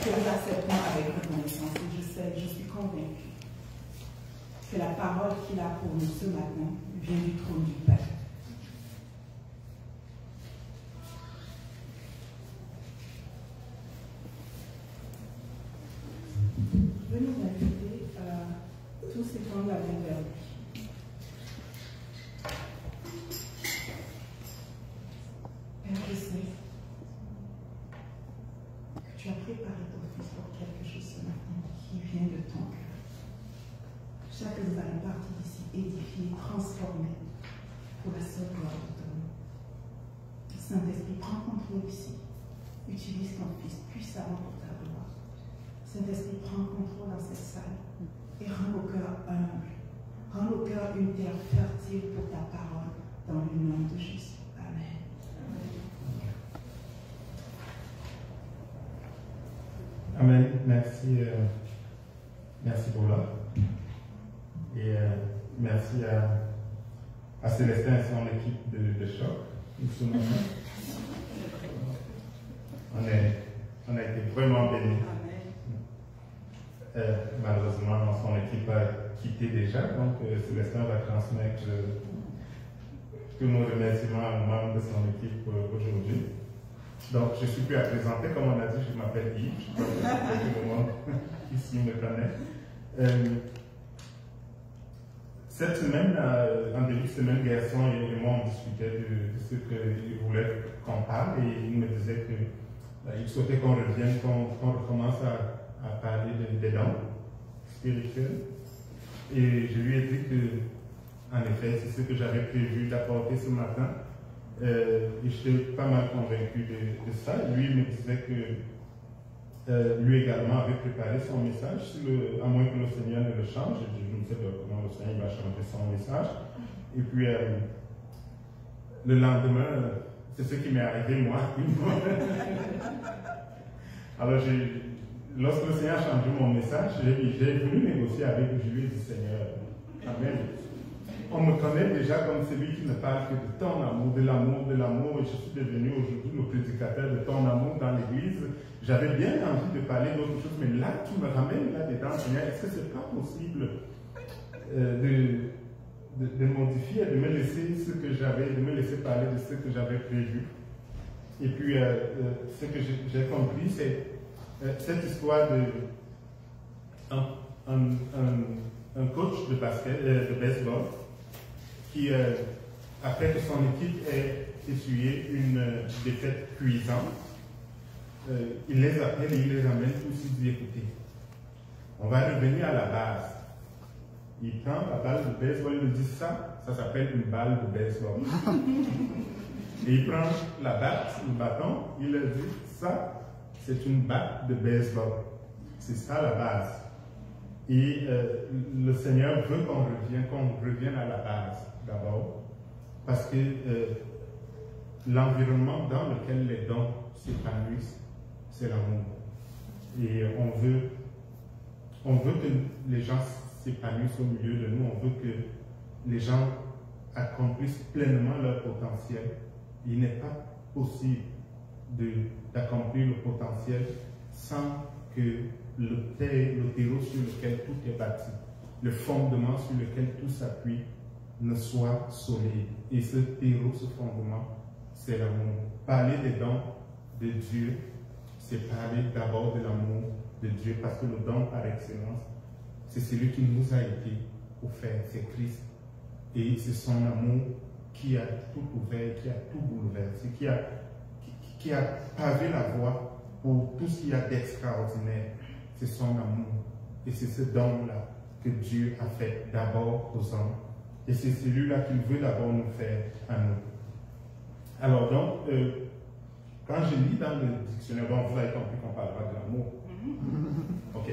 que nous acceptons avec reconnaissance. Et je suis convaincue que la parole qu'il a pour nous ce matin vient du trône du Père. Je vais nous inviter à tous étendre la main vers lui. Père, je sais que tu as préparé ton fils pour quelque chose ce matin qui vient de ton cœur. Chaque que nous allons partir d'ici, édifier, transformer pour la seule gloire de ton nom. Saint-Esprit, prends contrôle ici. Utilise ton fils puissamment pour ta gloire. Saint-Esprit, prends contrôle dans cette salle et rends nos cœurs humbles. Rends nos cœurs une terre fertile pour ta parole dans le nom de Jésus. Amen. Amen. Merci. Merci pour l'heure. Et merci à Célestin et son équipe de choc. On a été vraiment bénis. Malheureusement, son équipe a quitté déjà, donc Célestin va transmettre tous nos remerciements aux membres de son équipe aujourd'hui. Donc, je ne suis plus à présenter, comme on a dit, je m'appelle Yves, je crois que tout le monde ici me connaît. Cette semaine, en début de semaine, Garçon et moi, on discutait de ce qu'il voulait qu'on parle et il me disait qu'il souhaitait qu'on revienne, qu'on recommence à parler des dons spirituels. Et je lui ai dit que, en effet, c'est ce que j'avais prévu d'apporter ce matin. Et j'étais pas mal convaincu de ça. Lui, il me disait que lui également avait préparé son message, à moins que le Seigneur ne le change. Je ne sais pas comment le Seigneur va changer son message. Et puis, le lendemain, c'est ce qui m'est arrivé, moi. Alors, lorsque le Seigneur a changé mon message, j'ai voulu négocier avec lui. Je lui ai dit, Seigneur, Amen. On me connaît déjà comme celui qui ne parle que de ton amour, de l'amour, et je suis devenu aujourd'hui le prédicateur de ton amour dans l'église. J'avais bien envie de parler d'autre chose, mais là, tu me ramènes là-dedans, Seigneur. Est-ce que c'est pas possible de modifier, de me laisser parler de ce que j'avais prévu? Et puis, ce que j'ai compris, c'est cette histoire un coach de basket, de baseball, qui, après que son équipe ait essuyé une défaite cuisante, il les appelle et il les amène tous. Il dit, écoutez, on va revenir à la base. Il prend la balle de baseball, il me dit ça s'appelle une balle de baseball. Et il prend la batte, le bâton, il leur dit ça, c'est une batte de baseball. C'est ça la base. Et le Seigneur veut qu'on revienne à la base d'abord, parce que l'environnement dans lequel les dons s'épanouissent, c'est l'amour. Et on veut que les gens s'épanouissent au milieu de nous, on veut que les gens accomplissent pleinement leur potentiel. Il n'est pas possible d'accomplir le potentiel sans que le terreau sur lequel tout est bâti, le fondement sur lequel tout s'appuie, ne soit solide. Et ce terreau, ce fondement, c'est l'amour. Parler des dons de Dieu, c'est parler d'abord de l'amour de Dieu, parce que le don par excellence, c'est celui qui nous a été offert, c'est Christ. Et c'est son amour qui a tout ouvert, qui a tout bouleversé, qui a pavé la voie pour tout ce qu'il y a d'extraordinaire. C'est son amour. Et c'est ce don-là que Dieu a fait d'abord aux hommes. Et c'est celui-là qu'il veut d'abord nous faire à nous. Alors donc, quand je lis dans le dictionnaire, bon, vous avez compris qu'on ne parle pas de l'amour. Ok.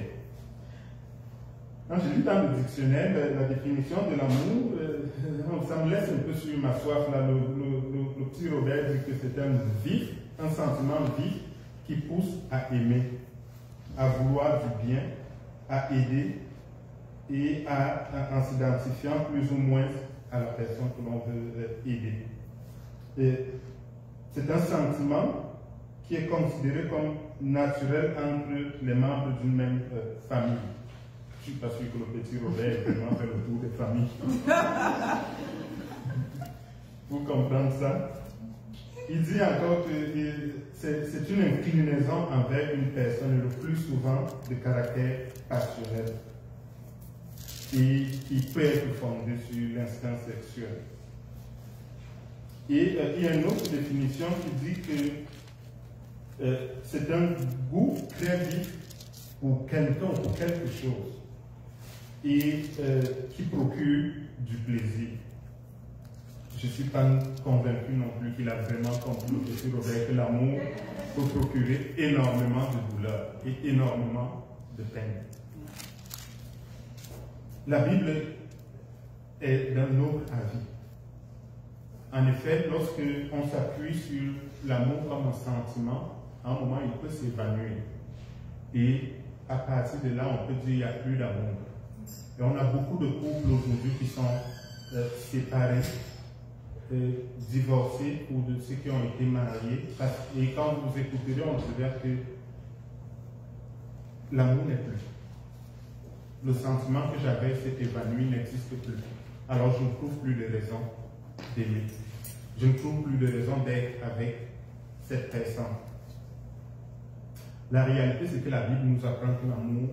Quand je lis dans le dictionnaire la définition de l'amour, ça me laisse un peu sur ma soif. Là, le petit Robert dit que c'est un sentiment vif qui pousse à aimer, à vouloir du bien, à aider, et en s'identifiant plus ou moins à la personne que l'on veut aider. C'est un sentiment qui est considéré comme naturel entre les membres d'une même famille. Je ne suis pas sûr que le petit Robert ait vraiment fait le tour des familles. Pour comprendre ça, il dit encore que c'est une inclinaison envers une personne, le plus souvent de caractère passionnel, et qui peut être fondé sur l'instinct sexuel. Et il y a une autre définition qui dit que c'est un goût très vif pour quelqu'un ou pour quelque chose, et qui procure du plaisir. Je ne suis pas convaincu non plus qu'il a vraiment compris, le petit Robert, que l'amour peut procurer énormément de douleur et énormément de peine. La Bible est d'un autre avis. En effet, lorsque on s'appuie sur l'amour comme un sentiment, à un moment, il peut s'évanouir. Et à partir de là, on peut dire qu'il n'y a plus d'amour. Et on a beaucoup de couples aujourd'hui qui sont séparés, divorcés ou de ceux qui ont été mariés. Et quand vous écouterez, on verra que l'amour n'est plus. Le sentiment que j'avais s'est évanoui, n'existe plus. Alors je ne trouve plus de raison d'aimer. Je ne trouve plus de raison d'être avec cette personne. La réalité, c'est que la Bible nous apprend que l'amour,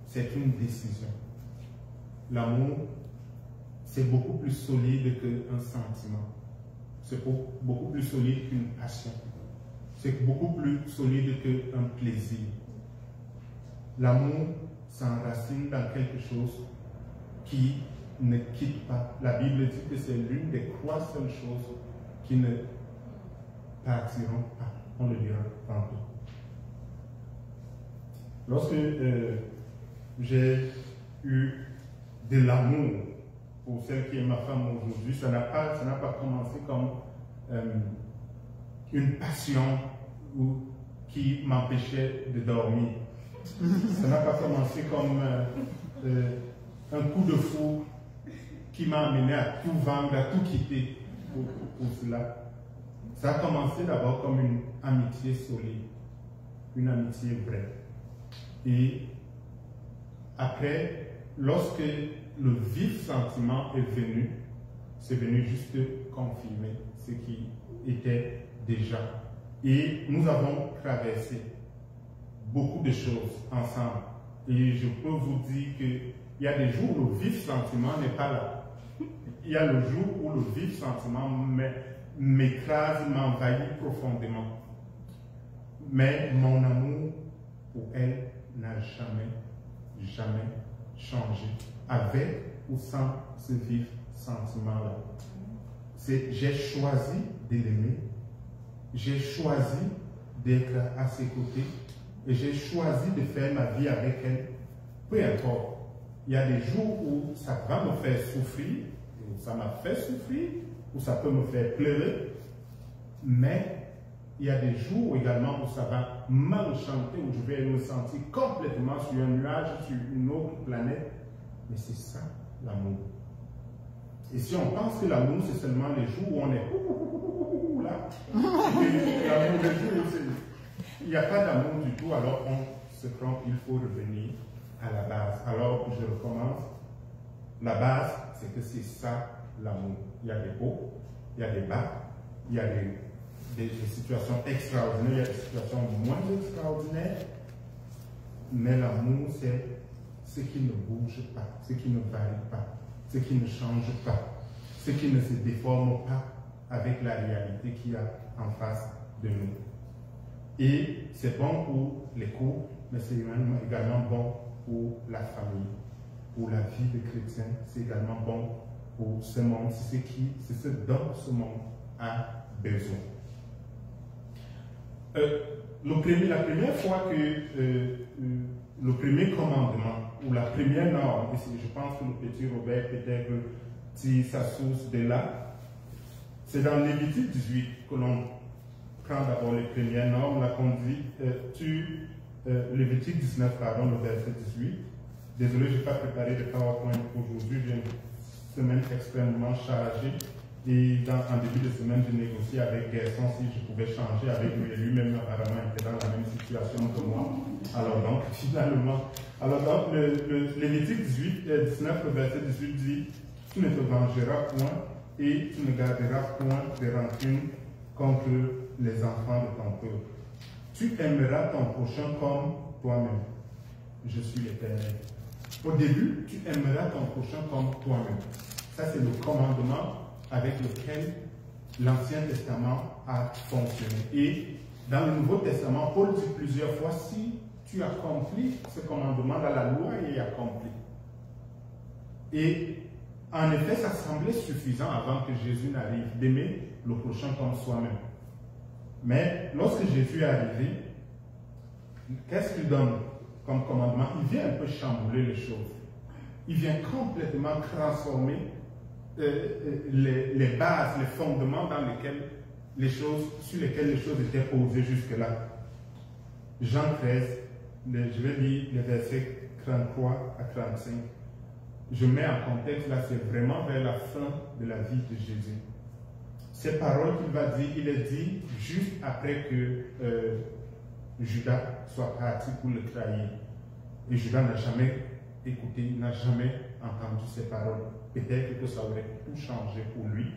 c'est une décision. L'amour, c'est beaucoup plus solide qu'un sentiment. C'est beaucoup plus solide qu'une passion. C'est beaucoup plus solide qu'un plaisir. L'amour s'enracine dans quelque chose qui ne quitte pas. La Bible dit que c'est l'une des trois seules choses qui ne partiront pas. On le dira tantôt. Lorsque j'ai eu de l'amour pour celle qui est ma femme aujourd'hui, ça n'a pas commencé comme une passion qui m'empêchait de dormir. Ça n'a pas commencé comme un coup de foudre qui m'a amené à tout vendre, à tout quitter pour cela. Ça a commencé d'abord comme une amitié solide, une amitié vraie. Et après, lorsque le vif sentiment est venu, c'est venu juste confirmer ce qui était déjà. Et nous avons traversé beaucoup de choses ensemble. Et je peux vous dire qu'il y a des jours où le vif sentiment n'est pas là. Il y a le jour où le vif sentiment m'écrase, m'envahit profondément. Mais mon amour pour elle n'a jamais changé, avec ou sans ce vif sentiment-là. J'ai choisi de l'aimer, j'ai choisi d'être à ses côtés, et j'ai choisi de faire ma vie avec elle, peu importe. Il y a des jours où ça va me faire souffrir, ou ça m'a fait souffrir, ou ça peut me faire pleurer, mais il y a des jours également où ça va m'enchanter, où je vais me sentir complètement sur un nuage, sur une autre planète. Mais c'est ça, l'amour. Et si on pense que l'amour, c'est seulement les jours où on est là, l'amour des jours où il n'y a pas d'amour du tout, alors on se trompe, il faut revenir à la base. Alors je recommence. La base, c'est que c'est ça l'amour. Il y a des hauts, il y a des bas, il y a des situations extraordinaires, il y a des situations moins extraordinaires, mais l'amour, c'est ce qui ne bouge pas, ce qui ne varie pas, ce qui ne change pas, ce qui ne se déforme pas avec la réalité qu'il y a en face de nous. Et c'est bon pour les couples, mais c'est également bon pour la famille, pour la vie des chrétiens, c'est également bon pour ce monde, c'est ce dont ce monde a besoin. La première fois que le premier commandement ou la première norme, et je pense que le petit Robert peut-être tire sa source de là, c'est dans Lévitique 18 que l'on prend d'abord les premières normes, là qu'on dit, Lévitique 19, pardon, le verset 18, Désolé, je n'ai pas préparé de PowerPoint aujourd'hui. J'ai une semaine extrêmement chargée. Et en début de semaine, je négociais avec Gerson si je pouvais changer avec lui. Et lui-même, apparemment, était dans la même situation que moi. Alors donc, finalement, Lévitique 19, le verset 18 dit, tu ne te vengeras point et tu ne garderas point de rancune contre les enfants de ton peuple. Tu aimeras ton prochain comme toi-même. Je suis l'Éternel. Au début, tu aimeras ton prochain comme toi-même. Ça, c'est le commandement avec lequel l'Ancien Testament a fonctionné. Et dans le Nouveau Testament, Paul dit plusieurs fois, si tu accomplis ce commandement dans la loi, il est accompli. Et en effet, ça semblait suffisant avant que Jésus n'arrive, d'aimer le prochain comme soi-même. Mais lorsque Jésus est arrivé, qu'est-ce qu'il donne comme commandement? Il vient un peu chambouler les choses. Il vient complètement transformer les bases, les fondements sur lesquels les choses étaient posées jusque-là. Jean 13, je vais lire les versets 33 à 35. Je mets en contexte, là, c'est vraiment vers la fin de la vie de Jésus. Ces paroles qu'il va dire, il est dit juste après que Judas soit parti pour le trahir. Et Judas n'a jamais écouté, n'a jamais entendu ces paroles. Peut-être que ça aurait tout changé pour lui,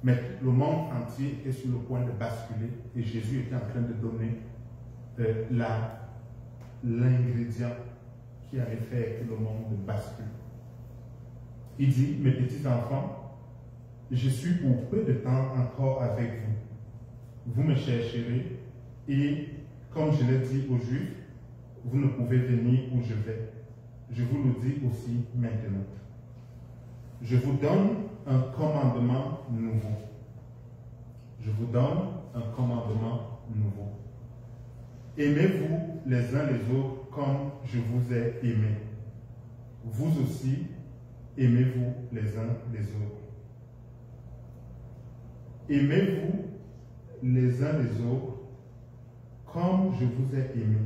mais le monde entier est sur le point de basculer et Jésus était en train de donner l'ingrédient qui allait faire que le monde bascule. Il dit, mes petits enfants, je suis pour peu de temps encore avec vous. Vous me chercherez et, comme je l'ai dit aux Juifs, vous ne pouvez venir où je vais. Je vous le dis aussi maintenant. Je vous donne un commandement nouveau. Je vous donne un commandement nouveau. Aimez-vous les uns les autres comme je vous ai aimé. Vous aussi, aimez-vous les uns les autres. Aimez-vous les uns les autres comme je vous ai aimé.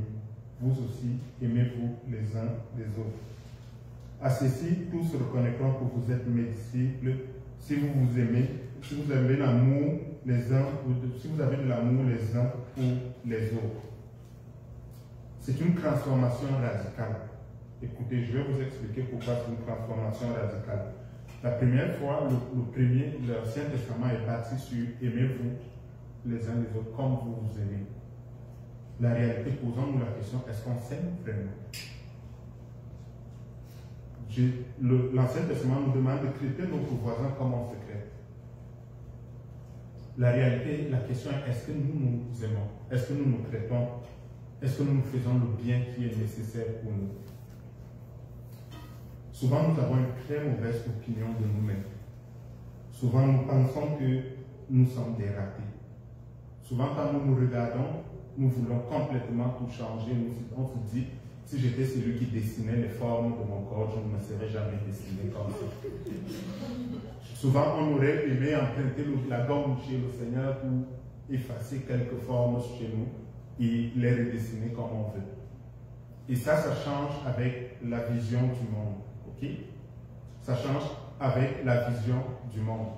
Vous aussi, aimez-vous les uns les autres. À ceci, tous reconnaîtront que vous êtes mes disciples si vous vous aimez, si vous avez l'amour les uns si vous avez de l'amour les uns pour les autres. C'est une transformation radicale. Écoutez, je vais vous expliquer pourquoi c'est une transformation radicale. La première fois, l'Ancien Testament est parti sur aimez-vous les uns les autres comme vous vous aimez. La réalité, posons-nous la question, est-ce qu'on s'aime vraiment? L'Ancien Testament nous demande de traiter notre voisin comme on se traite. La réalité, la question est, est-ce que nous nous aimons? Est-ce que nous nous traitons? Est-ce que nous nous faisons le bien qui est nécessaire pour nous? Souvent, nous avons une très mauvaise opinion de nous-mêmes. Souvent, nous pensons que nous sommes des ratés. Souvent, quand nous nous regardons, nous voulons complètement tout changer. On se dit, si j'étais celui qui dessinait les formes de mon corps, je ne me serais jamais dessiné comme ça. Souvent, on aurait aimé emprunter la gomme chez le Seigneur pour effacer quelques formes chez nous et les redessiner comme on veut. Et ça change avec la vision du monde. Ok? Ça change avec la vision du monde.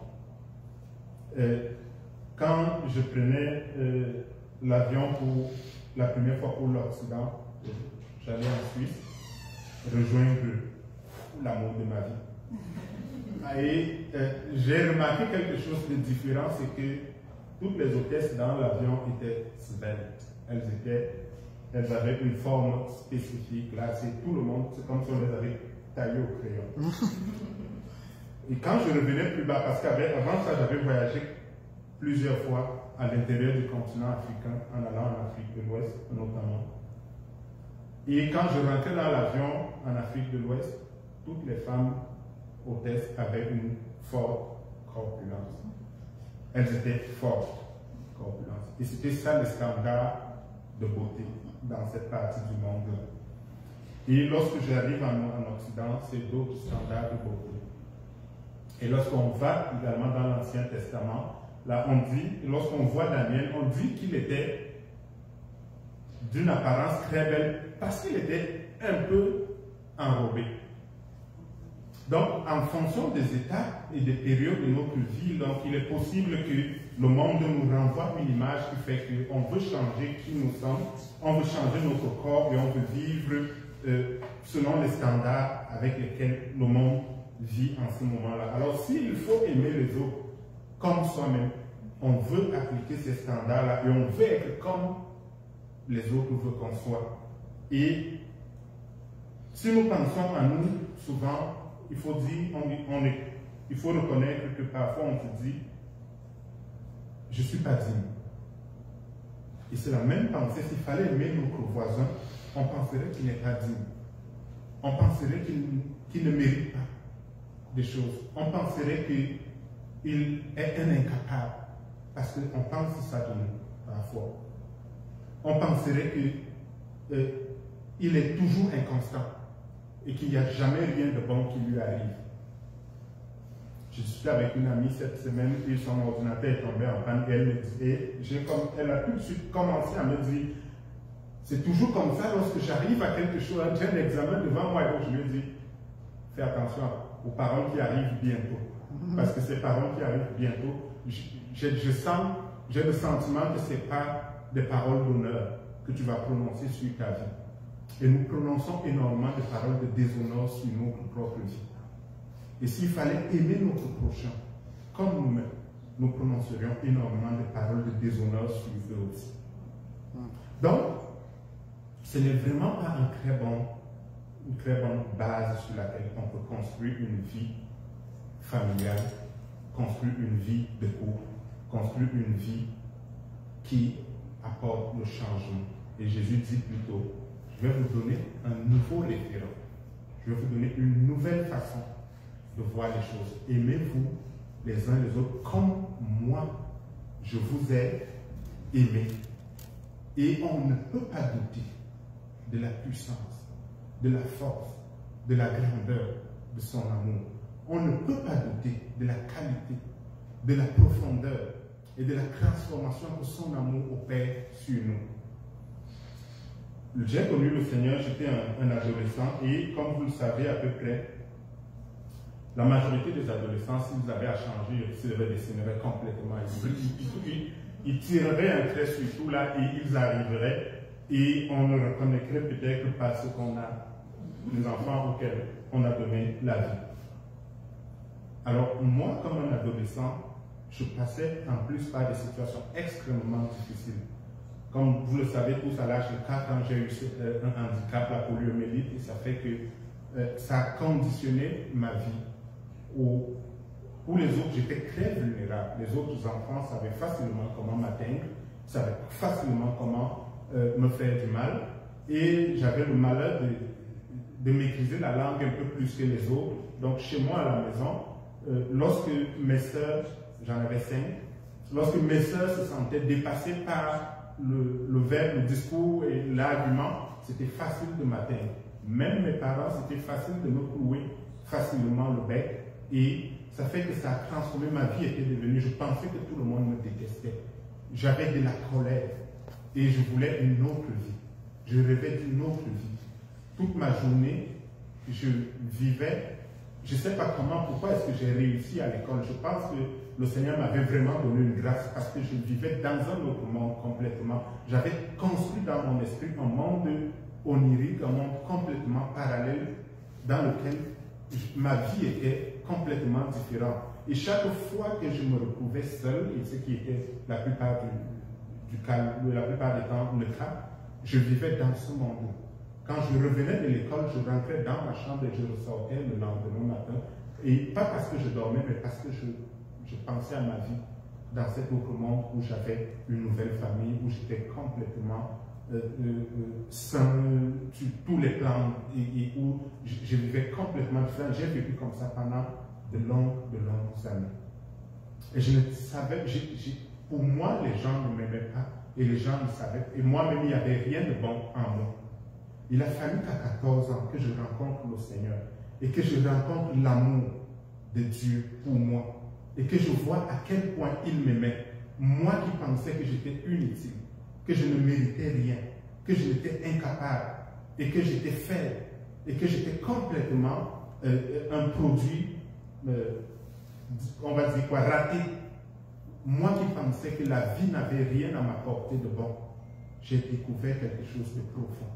Quand je prenais l'avion pour la première fois pour l'Occident, j'allais en Suisse rejoindre l'amour de ma vie. Et j'ai remarqué quelque chose de différent, c'est que toutes les hôtesses dans l'avion étaient sveltes. Elles avaient une forme spécifique. Là, c'est tout le monde, c'est comme si on les avait taillées au crayon. Et quand je revenais plus bas, parce qu'avant ça, j'avais voyagé plusieurs fois à l'intérieur du continent africain, en allant en Afrique de l'Ouest notamment. Et quand je rentrais dans l'avion en Afrique de l'Ouest, toutes les femmes hôtesses avaient une forte corpulence. Elles étaient fortes, corpulence. Et c'était ça le standard de beauté dans cette partie du monde. Et lorsque j'arrive en Occident, c'est d'autres standards de beauté. Et lorsqu'on va également dans l'Ancien Testament, là on dit, lorsqu'on voit Daniel, on dit qu'il était d'une apparence très belle parce qu'il était un peu enrobés. Donc, en fonction des étapes et des périodes de notre vie, donc, il est possible que le monde nous renvoie une image qui fait qu'on veut changer qui nous sommes, on veut changer notre corps et on veut vivre selon les standards avec lesquels le monde vit en ce moment-là. Alors, s'il faut aimer les autres comme soi-même, on veut appliquer ces standards-là et on veut être comme les autres veulent qu'on soit. Et si nous pensons à nous, souvent, il faut dire, il faut reconnaître que parfois on se dit, je ne suis pas digne. Et c'est la même pensée, s'il fallait aimer notre voisin, on penserait qu'il n'est pas digne. On penserait qu'il ne mérite pas des choses. On penserait qu'il est un incapable. Parce qu'on pense ça de nous, parfois. On penserait qu'il est toujours inconstant et qu'il n'y a jamais rien de bon qui lui arrive. Je suis avec une amie cette semaine et son ordinateur est tombé en panne et elle a tout de suite commencé à me dire, c'est toujours comme ça lorsque j'arrive à quelque chose, j'ai un examen devant moi et donc je lui dis, fais attention aux paroles qui arrivent bientôt. Parce que ces paroles qui arrivent bientôt, j'ai le sentiment que ce n'est pas des paroles d'honneur que tu vas prononcer sur ta vie. Et nous prononçons énormément de paroles de déshonneur sur notre propre vie. Et s'il fallait aimer notre prochain comme nous-mêmes, nous prononcerions énormément de paroles de déshonneur sur eux aussi. Donc, ce n'est vraiment pas une très bonne base sur laquelle on peut construire une vie familiale, construire une vie de couple, construire une vie qui apporte le changement. Et Jésus dit plutôt, je vais vous donner un nouveau référent. Je vais vous donner une nouvelle façon de voir les choses. Aimez-vous les uns les autres comme moi, je vous ai aimé. Et on ne peut pas douter de la puissance, de la force, de la grandeur de son amour. On ne peut pas douter de la qualité, de la profondeur et de la transformation que son amour opère sur nous. J'ai connu le Seigneur, j'étais un adolescent et comme vous le savez à peu près, la majorité des adolescents, s'ils avaient à changer, ils se redessineraient complètement. Ils tireraient un trait sur tout là et ils arriveraient et on ne reconnaîtrait peut-être pas ce qu'on a, les enfants auxquels on a donné la vie. Alors moi, comme un adolescent, je passais en plus par des situations extrêmement difficiles. Comme vous le savez tous, à l'âge de 4 ans, j'ai eu un handicap, la poliomyélite, et ça fait que ça a conditionné ma vie. Pour les autres, j'étais très vulnérable. Les autres enfants savaient facilement comment m'atteindre, savaient facilement comment me faire du mal, et j'avais le malheur de maîtriser la langue un peu plus que les autres. Donc chez moi à la maison, lorsque mes sœurs, j'en avais 5, lorsque mes sœurs se sentaient dépassées par le verbe, le discours et l'argument, c'était facile de m'atteindre. Même mes parents, c'était facile de me clouer facilement le bec. Et ça fait que ça a transformé ma vie, était devenue, je pensais que tout le monde me détestait. J'avais de la colère et je voulais une autre vie. Je rêvais d'une autre vie. Toute ma journée, je vivais, je ne sais pas comment, pourquoi est-ce que j'ai réussi à l'école. Je pense que le Seigneur m'avait vraiment donné une grâce parce que je vivais dans un autre monde complètement. J'avais construit dans mon esprit un monde onirique, un monde complètement parallèle dans lequel ma vie était complètement différente. Et chaque fois que je me retrouvais seul, et ce qui était la plupart des temps le cas, je vivais dans ce monde. Quand je revenais de l'école, je rentrais dans ma chambre et je ressortais le lendemain matin. Et pas parce que je dormais, mais parce que je pensais à ma vie dans cet autre monde où j'avais une nouvelle famille, où j'étais complètement sain sur tous les plans et où je vivais complètement différent. J'ai vécu comme ça pendant de longues années. Et je ne savais, pour moi, les gens ne m'aimaient pas et les gens le savaient. Et moi-même, il n'y avait rien de bon en moi. Il a fallu qu'à 14 ans que je rencontre le Seigneur et que je rencontre l'amour de Dieu pour moi et que je vois à quel point il m'aimait. Moi qui pensais que j'étais inutile, que je ne méritais rien, que je n'étais incapable et que j'étais faible et que j'étais complètement un produit, on va dire quoi, raté. Moi qui pensais que la vie n'avait rien à m'apporter de bon, j'ai découvert quelque chose de profond,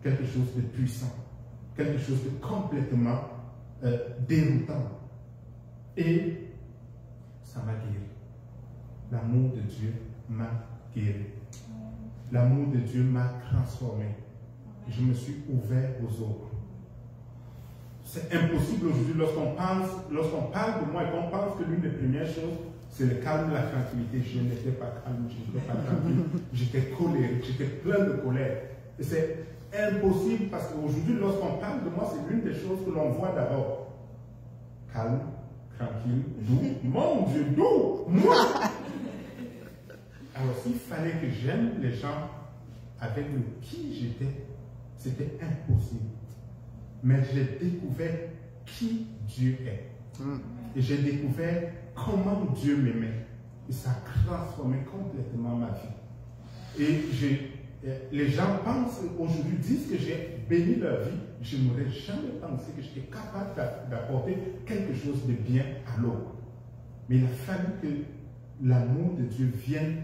quelque chose de puissant, quelque chose de complètement déroutant. Et ça m'a guéri. L'amour de Dieu m'a guéri. L'amour de Dieu m'a transformé. Je me suis ouvert aux autres. C'est impossible aujourd'hui, lorsqu'on parle de moi et qu'on pense que l'une des premières choses, c'est le calme, la tranquillité. Je n'étais pas calme, je n'étais pas tranquille. J'étais colérique, j'étais plein de colère. Et c'est impossible parce qu'aujourd'hui, lorsqu'on parle de moi, c'est l'une des choses que l'on voit d'abord. Calme, tranquille, doux. Mon Dieu, doux! Moi! Alors, s'il fallait que j'aime les gens avec qui j'étais, c'était impossible. Mais j'ai découvert qui Dieu est. Et j'ai découvert comment Dieu m'aimait. Et ça a transformé complètement ma vie. Et les gens pensent, aujourd'hui, disent que j'ai béni leur vie. Je n'aurais jamais pensé que j'étais capable d'apporter quelque chose de bien à l'autre. Mais il a fallu que l'amour de Dieu vienne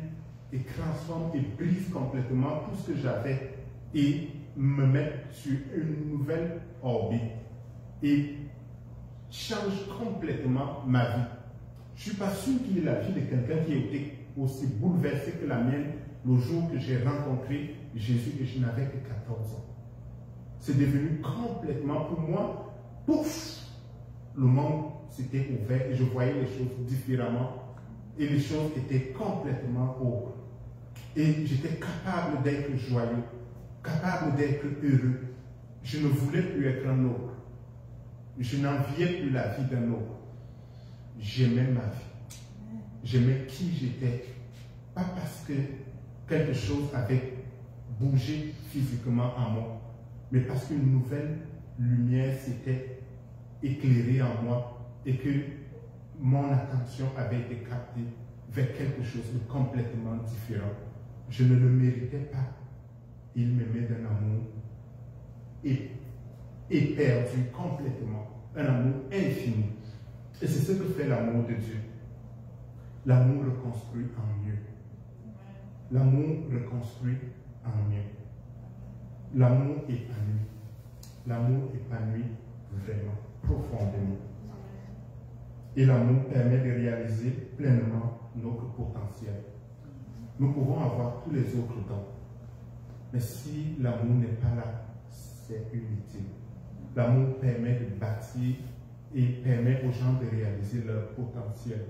et transforme et brise complètement tout ce que j'avais et me mette sur une nouvelle orbite et change complètement ma vie. Je ne suis pas sûr qu'il y ait la vie de quelqu'un qui a été aussi bouleversé que la mienne le jour que j'ai rencontré Jésus et je n'avais que 14 ans. C'est devenu complètement pour moi, pouf, le monde s'était ouvert et je voyais les choses différemment et les choses étaient complètement autres. Et j'étais capable d'être joyeux, capable d'être heureux. Je ne voulais plus être un autre. Je n'enviais plus la vie d'un autre. J'aimais ma vie. J'aimais qui j'étais. Pas parce que quelque chose avait bougé physiquement en moi, mais parce qu'une nouvelle lumière s'était éclairée en moi et que mon attention avait été captée vers quelque chose de complètement différent. Je ne le méritais pas. Il m'aimait d'un amour éperdu complètement, un amour infini. Et c'est ce que fait l'amour de Dieu. L'amour reconstruit en mieux. L'amour reconstruit en mieux. L'amour épanouit. L'amour épanouit vraiment, profondément. Et l'amour permet de réaliser pleinement notre potentiel. Nous pouvons avoir tous les autres dons. Mais si l'amour n'est pas là, c'est inutile. L'amour permet de bâtir et permet aux gens de réaliser leur potentiel.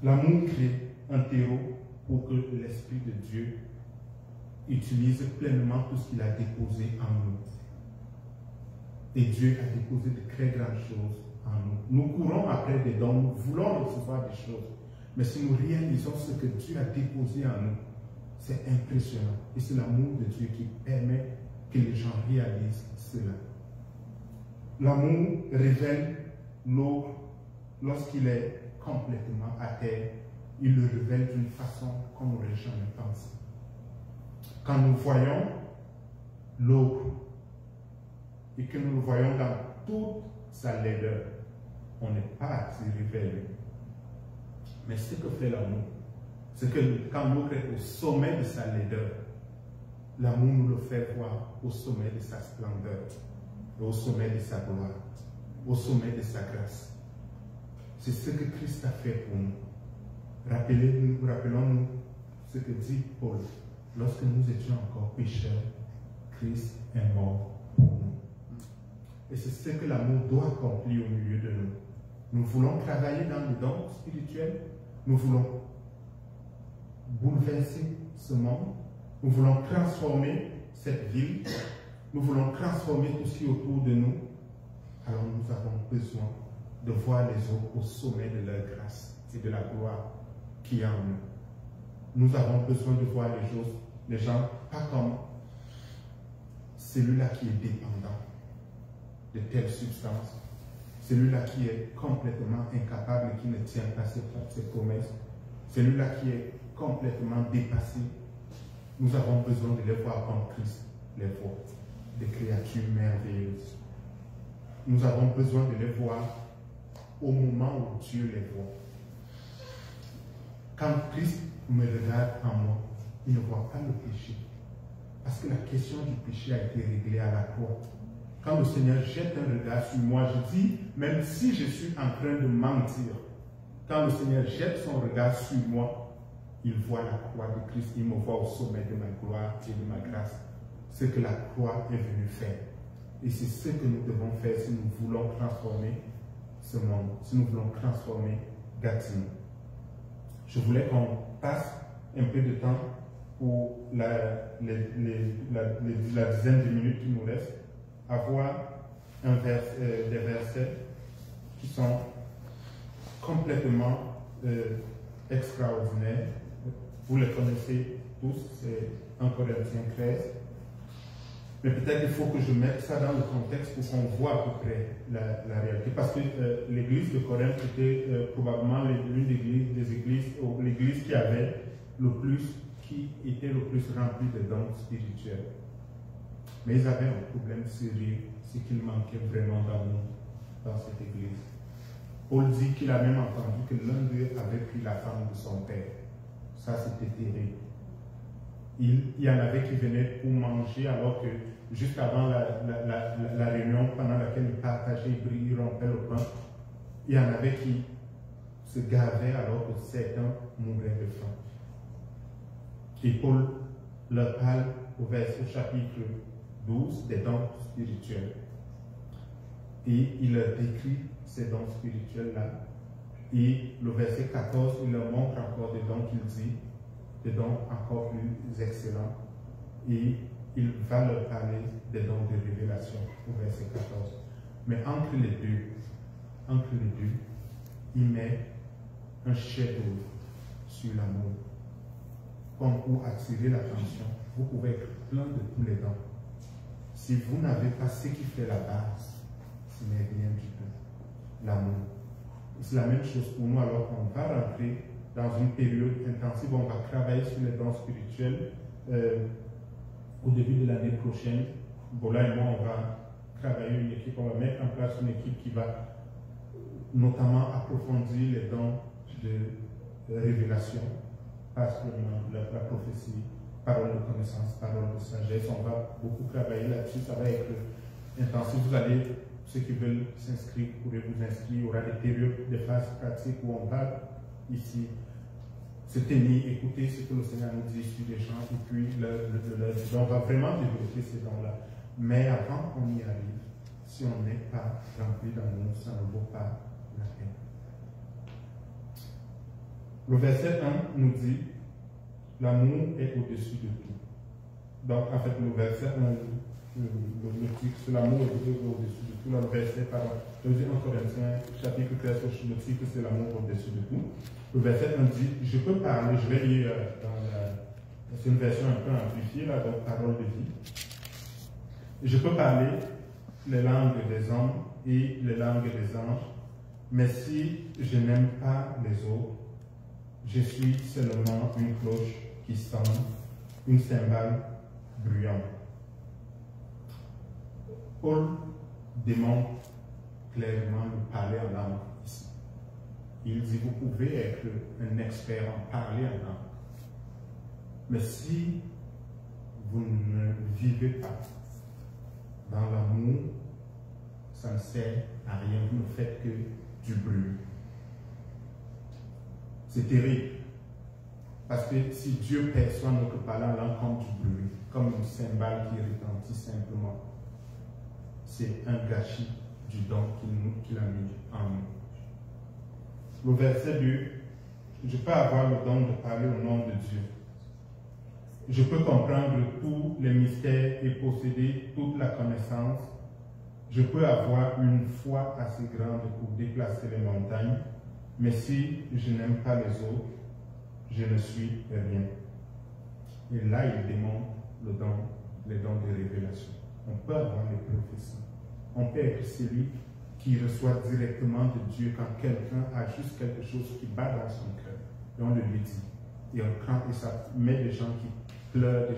L'amour crée un terreau pour que l'Esprit de Dieu utilise pleinement tout ce qu'il a déposé en nous. Et Dieu a déposé de très grandes choses en nous. Nous courons après des dons, nous voulons recevoir des choses. Mais si nous réalisons ce que Dieu a déposé en nous, c'est impressionnant. Et c'est l'amour de Dieu qui permet que les gens réalisent cela. L'amour révèle l'autre lorsqu'il est complètement à terre. Il le révèle d'une façon qu'on n'aurait jamais pensé. Quand nous voyons l'autre et que nous le voyons dans toute sa laideur, on n'est pas attiré vers lui. Mais ce que fait l'amour, c'est que quand l'autre est au sommet de sa laideur, l'amour nous le fait voir au sommet de sa splendeur, au sommet de sa gloire, au sommet de sa grâce. C'est ce que Christ a fait pour nous. Rappelons-nous ce que dit Paul. Lorsque nous étions encore pécheurs, Christ est mort pour nous. Et c'est ce que l'amour doit accomplir au milieu de nous. Nous voulons travailler dans les dons spirituels. Nous voulons bouleverser ce monde. Nous voulons transformer cette ville. Nous voulons transformer tout ce qui est autour de nous. Alors nous avons besoin de voir les autres au sommet de leur grâce et de la gloire qui est en nous. Nous avons besoin de voir les gens pas comme celui-là qui est dépendant de telle substance, celui-là qui est complètement incapable et qui ne tient pas ses promesses, celui-là qui est complètement dépassé. Nous avons besoin de les voir comme Christ les voit. des créatures merveilleuses. Nous avons besoin de les voir au moment où Dieu les voit. Quand Christ me regarde en moi, il ne voit pas le péché. Parce que la question du péché a été réglée à la croix. Quand le Seigneur jette un regard sur moi, je dis, même si je suis en train de mentir, quand le Seigneur jette son regard sur moi, il voit la croix de Christ, il me voit au sommet de ma gloire et de ma grâce. Ce que la croix est venue faire. Et c'est ce que nous devons faire si nous voulons transformer ce monde, si nous voulons transformer Gatineau. Je voulais qu'on passe un peu de temps pour la dizaine de minutes qui nous reste à voir des versets qui sont complètement extraordinaires. Vous les connaissez tous, c'est 1 Corinthiens 13. Mais peut-être il faut que je mette ça dans le contexte pour qu'on voit à peu près la réalité. Parce que l'église de Corinthe était probablement l'une des églises, ou l'église qui était le plus remplie de dons spirituels. Mais ils avaient un problème sérieux, c'est qu'il manquait vraiment d'amour dans cette église. Paul dit qu'il a même entendu que l'un d'eux avait pris la femme de son père. Ça, c'était terrible. Il y en avait qui venaient pour manger alors que juste avant la réunion pendant laquelle ils partageaient, ils rompaient le pain, il y en avait qui se gavaient alors que certains mouraient de faim. Et Paul leur parle au chapitre 12 des dons spirituels. Et il leur décrit ces dons spirituels-là. Et le verset 14, il leur montre encore des dons qu'il dit, des dons encore plus excellents. Et il va leur parler des dons de révélation au verset 14. Mais entre les deux, il met un chef-d'œuvre sur l'amour. Comme pour attirer l'attention, vous pouvez être plein de tous les dons. Si vous n'avez pas ce qui fait la base, ce n'est rien du tout. L'amour. C'est la même chose pour nous alors qu'on va rentrer dans une période intensive, on va travailler sur les dons spirituels. Au début de l'année prochaine, Bola et moi, on va travailler une équipe, on va mettre en place une équipe qui va notamment approfondir les dons de révélation, particulièrement la prophétie, parole de connaissance, parole de sagesse. On va beaucoup travailler là-dessus, ça va être intensif. Vous allez, ceux qui veulent s'inscrire, vous pourrez vous inscrire. Il y aura des périodes, des phases pratiques où on va ici se tenir, écouter ce que le Seigneur nous dit sur les gens, et puis on va vraiment développer ces dons-là. Mais avant qu'on y arrive, si on n'est pas rempli d'amour, ça ne vaut pas la peine. Le verset 1 nous dit, l'amour est au-dessus de tout. Donc, en fait, le verset 1, le titre, l'amour est au-dessus de tout. Là, le verset, pardon, je dis 1 Corinthiens, chapitre 13, le titre, c'est l'amour au-dessus de tout. Le verset 1 dit, je peux parler, je vais lire c'est une version un peu amplifiée, là, donc parole de vie. Je peux parler les langues des hommes et les langues des anges, mais si je n'aime pas les autres, je suis seulement une cloche qui sonne, une cymbale bruyante. Paul démontre clairement le parler en langue ici. Il dit, vous pouvez être un expert en parler en langue, mais si vous ne vivez pas dans l'amour, ça ne sert à rien, vous ne faites que du bruit. C'est terrible, parce que si Dieu perçoit notre parler en langue comme du bruit, comme une cymbale qui retentit simplement, c'est un gâchis du don qu'il a mis en nous. Le verset 2, je peux avoir le don de parler au nom de Dieu. Je peux comprendre tous les mystères et posséder toute la connaissance. Je peux avoir une foi assez grande pour déplacer les montagnes, mais si je n'aime pas les autres, je ne suis rien. Et là, il démontre les dons de révélation. On peut avoir les prophéties. On peut être celui qui reçoit directement de Dieu quand quelqu'un a juste quelque chose qui bat dans son cœur. Et on le lui dit. Et on craint, et ça met des gens qui pleurent,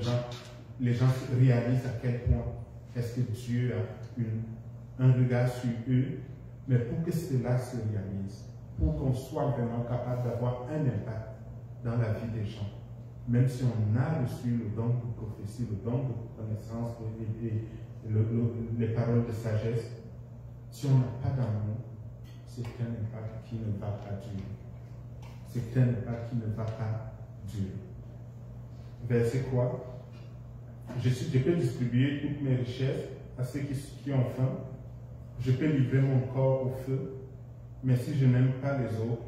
les gens réalisent à quel point est-ce que Dieu a un regard sur eux? Mais pour que cela se réalise, pour qu'on soit vraiment capable d'avoir un impact dans la vie des gens, même si on a reçu le don de prophétie, le don de connaissance et les paroles de sagesse, si on n'a pas d'amour, c'est un impact qui ne va pas durer. C'est un impact qui ne va pas durer. Verset quoi? Je peux distribuer toutes mes richesses à ceux qui ont faim. Je peux livrer mon corps au feu, mais si je n'aime pas les autres,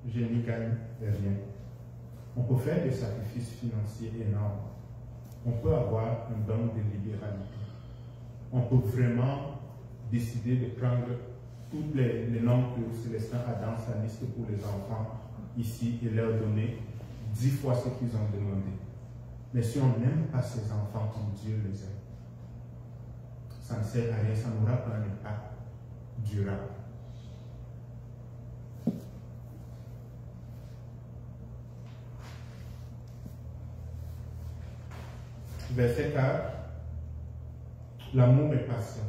je n'y gagne rien. On peut faire des sacrifices financiers énormes. On peut avoir un don de libéralité. On peut vraiment décider de prendre tous les noms que Célestin a dans sa liste pour les enfants ici et leur donner 10 fois ce qu'ils ont demandé. Mais si on n'aime pas ces enfants comme Dieu les aime, ça ne sert à rien, ça n'aura pas un impact durable. Verset 4, l'amour est patient.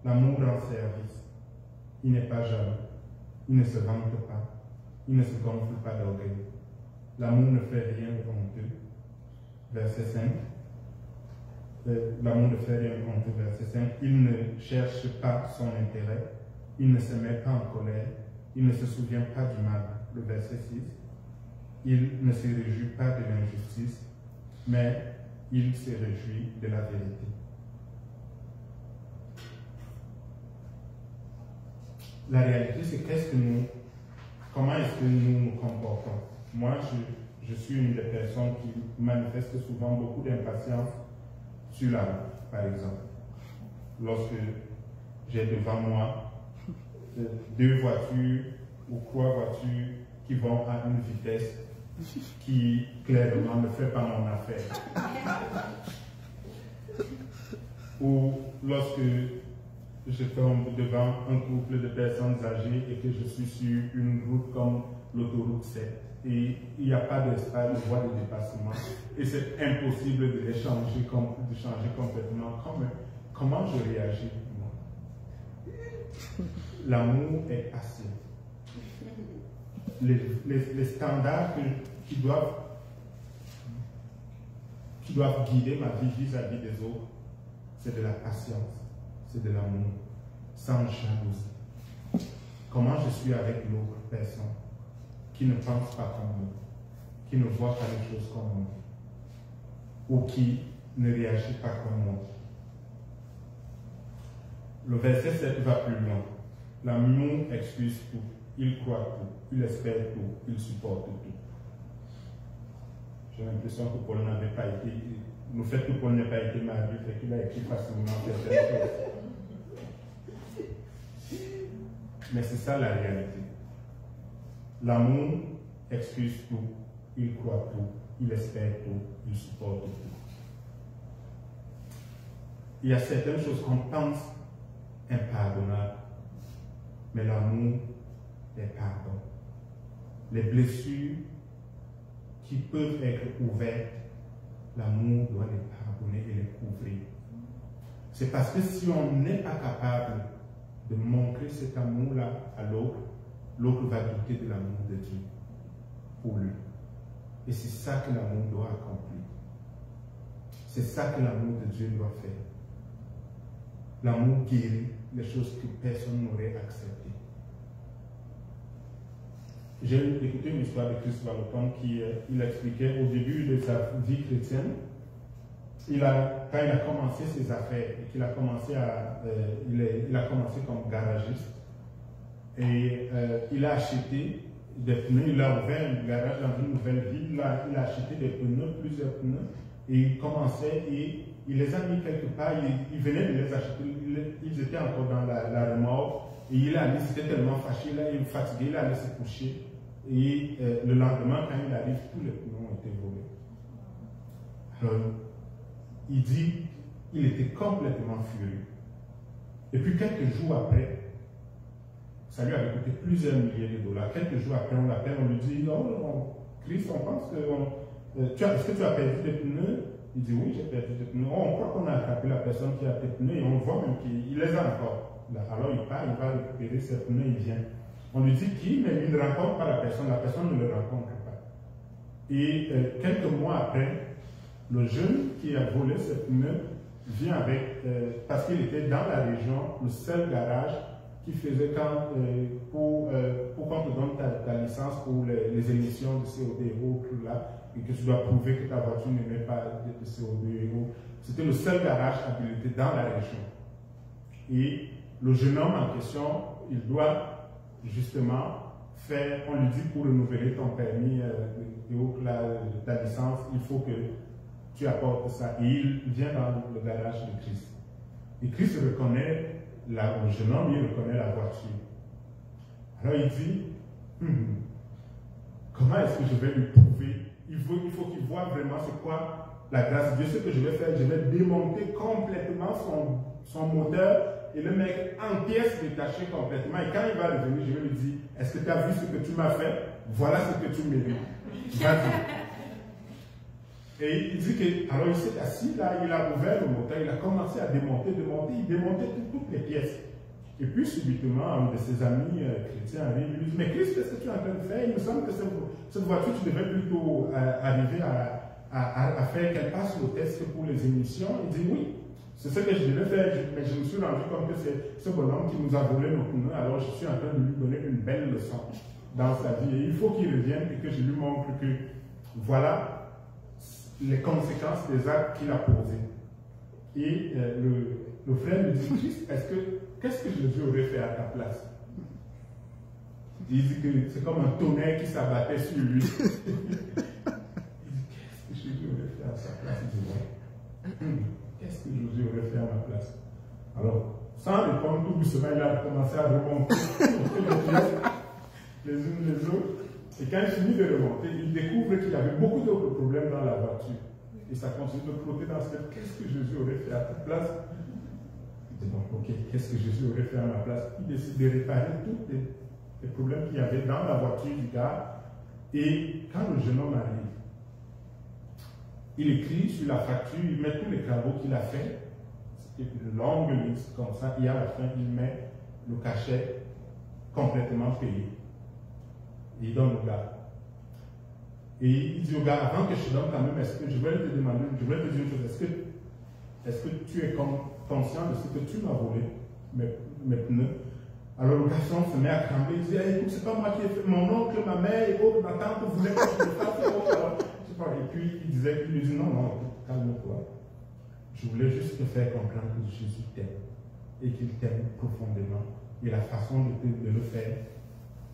L'amour rend service. Il n'est pas jaloux. Il ne se vante pas. Il ne se gonfle pas d'orgueil. L'amour ne fait rien de honteux. Verset 5. L'amour ne fait rien de honteux. Verset 5. Il ne cherche pas son intérêt. Il ne se met pas en colère. Il ne se souvient pas du mal. Le verset 6. Il ne se réjouit pas de l'injustice, mais il se réjouit de la vérité. La réalité, c'est comment est-ce que nous nous comportons. Moi, je suis une des personnes qui manifeste souvent beaucoup d'impatience sur la route, par exemple. Lorsque j'ai devant moi 2 voitures ou 3 voitures qui vont à une vitesse qui clairement ne fait pas mon affaire. Ou lorsque je tombe devant un couple de personnes âgées et que je suis sur une route comme l'autoroute 7 et il n'y a pas d'espace de voie de dépassement et c'est impossible de changer complètement. Comment je réagis, moi? L'amour est patient. Les standards qui doivent guider ma vie vis-à-vis des autres, c'est de la patience, c'est de l'amour, sans jalousie. Comment je suis avec l'autre personne qui ne pense pas comme moi, qui ne voit pas les choses comme moi, ou qui ne réagit pas comme moi. Le verset 7 va plus loin. L'amour excuse tout. Il croit tout, il espère tout, il supporte tout. J'ai l'impression que Paul n'avait pas été, le fait que Paul n'ait pas été marié, fait qu'il a écrit facilement certaines choses. Mais c'est ça la réalité. L'amour excuse tout, il croit tout, il espère tout, il supporte tout. Il y a certaines choses qu'on pense impardonnables, mais l'amour pardon. Les blessures qui peuvent être ouvertes, l'amour doit les pardonner et les couvrir. C'est parce que si on n'est pas capable de montrer cet amour-là à l'autre, l'autre va douter de l'amour de Dieu pour lui. Et c'est ça que l'amour doit accomplir. C'est ça que l'amour de Dieu doit faire. L'amour guérit les choses que personne n'aurait acceptées. J'ai écouté une histoire de Chris Vallotton qui il expliquait au début de sa vie chrétienne, quand il a commencé ses affaires, et qu'il a commencé il a commencé comme garagiste, et il a acheté des pneus, il a ouvert un garage dans une nouvelle ville, il a acheté des pneus, plusieurs pneus, et il commençait, et il les a mis quelque part, il venait de les acheter, ils étaient encore dans la remorque, et il était tellement fâché, il est fatigué, il allait se coucher. Et le lendemain, quand il arrive, tous les pneus ont été volés. Alors, il dit, il était complètement furieux. Et puis quelques jours après, ça lui avait coûté plusieurs milliers de dollars. Quelques jours après, on l'appelle, on lui dit, non, Chris, on pense que est-ce que tu as perdu des pneus? Il dit oui, j'ai perdu des pneus. On croit qu'on a attrapé la personne qui a des pneus et on voit même qu'il les a encore. Alors il part, il va récupérer ses pneus, il vient. On lui dit qui, mais il ne rencontre pas la personne ne le rencontre pas. Et quelques mois après, le jeune qui a volé ses pneus vient avec, parce qu'il était dans la région, le seul garage qui faisait pour qu'on te donne ta licence pour les émissions de CO2 et autres là, et que tu dois prouver que ta voiture n'émet pas de CO2 et autres. C'était le seul garage habilité dans la région. Et le jeune homme en question, il doit justement faire, on lui dit pour renouveler ton permis et autres là, ta licence, il faut que tu apportes ça. Et il vient dans le garage de Christ. Et Christ reconnaît le jeune homme, il reconnaît la voiture. Alors il dit, comment est-ce que je vais lui prouver? Il faut qu'il voit vraiment c'est quoi la grâce de Dieu. Ce que je vais faire, je vais démonter complètement son moteur et le mettre en pièces détachées complètement. Et quand il va revenir, je vais lui dire, est-ce que tu as vu ce que tu m'as fait? Voilà ce que tu mérites. Vas-y. Et il dit que, alors il s'est assis là, il a ouvert le moteur, il a commencé à démonter, il démontait toutes les pièces. Et puis subitement, un de ses amis chrétiens arrive, il lui dit, mais Christ, qu'est-ce que tu es en train de faire? Il me semble que cette voiture, tu devrais plutôt arriver à faire qu'elle passe le test pour les émissions. Il dit, oui, c'est ce que je devais faire, mais je me suis rendu compte que c'est ce bonhomme qui nous a volé nos pneus, alors je suis en train de lui donner une belle leçon dans sa vie. Et il faut qu'il revienne et que je lui montre que, voilà, les conséquences des actes qu'il a posés. Et le frère lui dit, Christ, qu'est-ce que Jésus aurait fait à ta place? Il dit que c'est comme un tonnerre qui s'abattait sur lui. Il dit, qu'est-ce que Jésus aurait fait à sa place? Il dit, ouais. Qu'est-ce que Jésus aurait fait à ma place? Alors, sans répondre, tout doucement, il a commencé à remonter les unes les autres. Et quand il finit de remonter, il découvre qu'il y avait beaucoup d'autres problèmes dans la voiture. Et ça continue de flotter dans ce tête. Qu'est-ce que Jésus aurait fait à ta place? Il dit, bon, ok, qu'est-ce que Jésus aurait fait à ma place? Il décide de réparer tous les problèmes qu'il y avait dans la voiture du gars. Et quand le jeune homme arrive, il écrit sur la facture, il met tous les travaux qu'il a fait. C'était une longue liste comme ça. Et à la fin, il met le cachet complètement payé. Et il donne au gars. Et il dit au gars, avant que je te donne quand même, est-ce que je vais te demander, je vais te dire une chose, est-ce que tu es conscient de ce que tu m'as volé, mes pneus? Alors le garçon se met à trembler, il dit, hey, écoute, c'est pas moi qui ai fait, mon oncle, ma mère et autres, ma tante voulaient que je le fasse. Et puis il lui dit, non, calme-toi. Je voulais juste te faire comprendre que Jésus t'aime et qu'il t'aime profondément. Et la façon de le faire,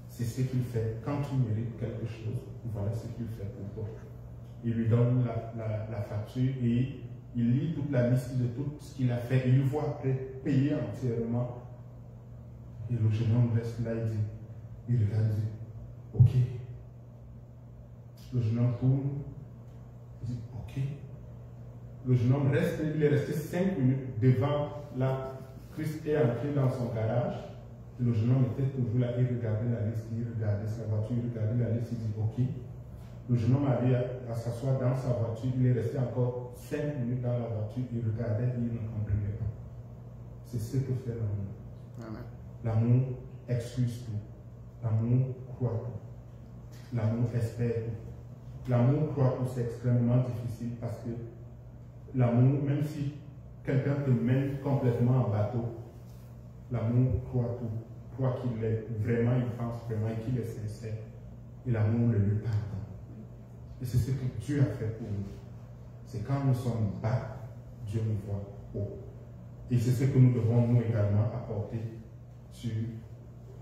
c'est ce qu'il fait. Quand tu mérites quelque chose, voilà ce qu'il fait pour toi. Il lui donne la facture et il lit toute la liste de tout ce qu'il a fait. Il le voit après payer entièrement. Et le jeune homme reste là, il regarde, il dit, ok. Le jeune homme tourne, il dit, ok. Le jeune homme reste, il est resté 5 minutes devant la Christ est entré dans son garage. Le jeune homme était toujours là, il regardait la liste, il regardait sa voiture, il regardait la liste, il dit ok. Le jeune homme allait à s'asseoir dans sa voiture, il est resté encore 5 minutes dans la voiture, il regardait et il ne comprenait pas. C'est ce que fait l'amour. L'amour excuse tout. L'amour croit tout. L'amour espère tout. L'amour croit tout, c'est extrêmement difficile parce que l'amour, même si quelqu'un te mène complètement en bateau, l'amour croit tout. Croit qu'il est vraiment, il pense vraiment et qu'il est sincère. Et l'amour le lui pardonne. Et c'est ce que Dieu a fait pour nous. C'est quand nous sommes bas, Dieu nous voit haut. Et c'est ce que nous devons nous également apporter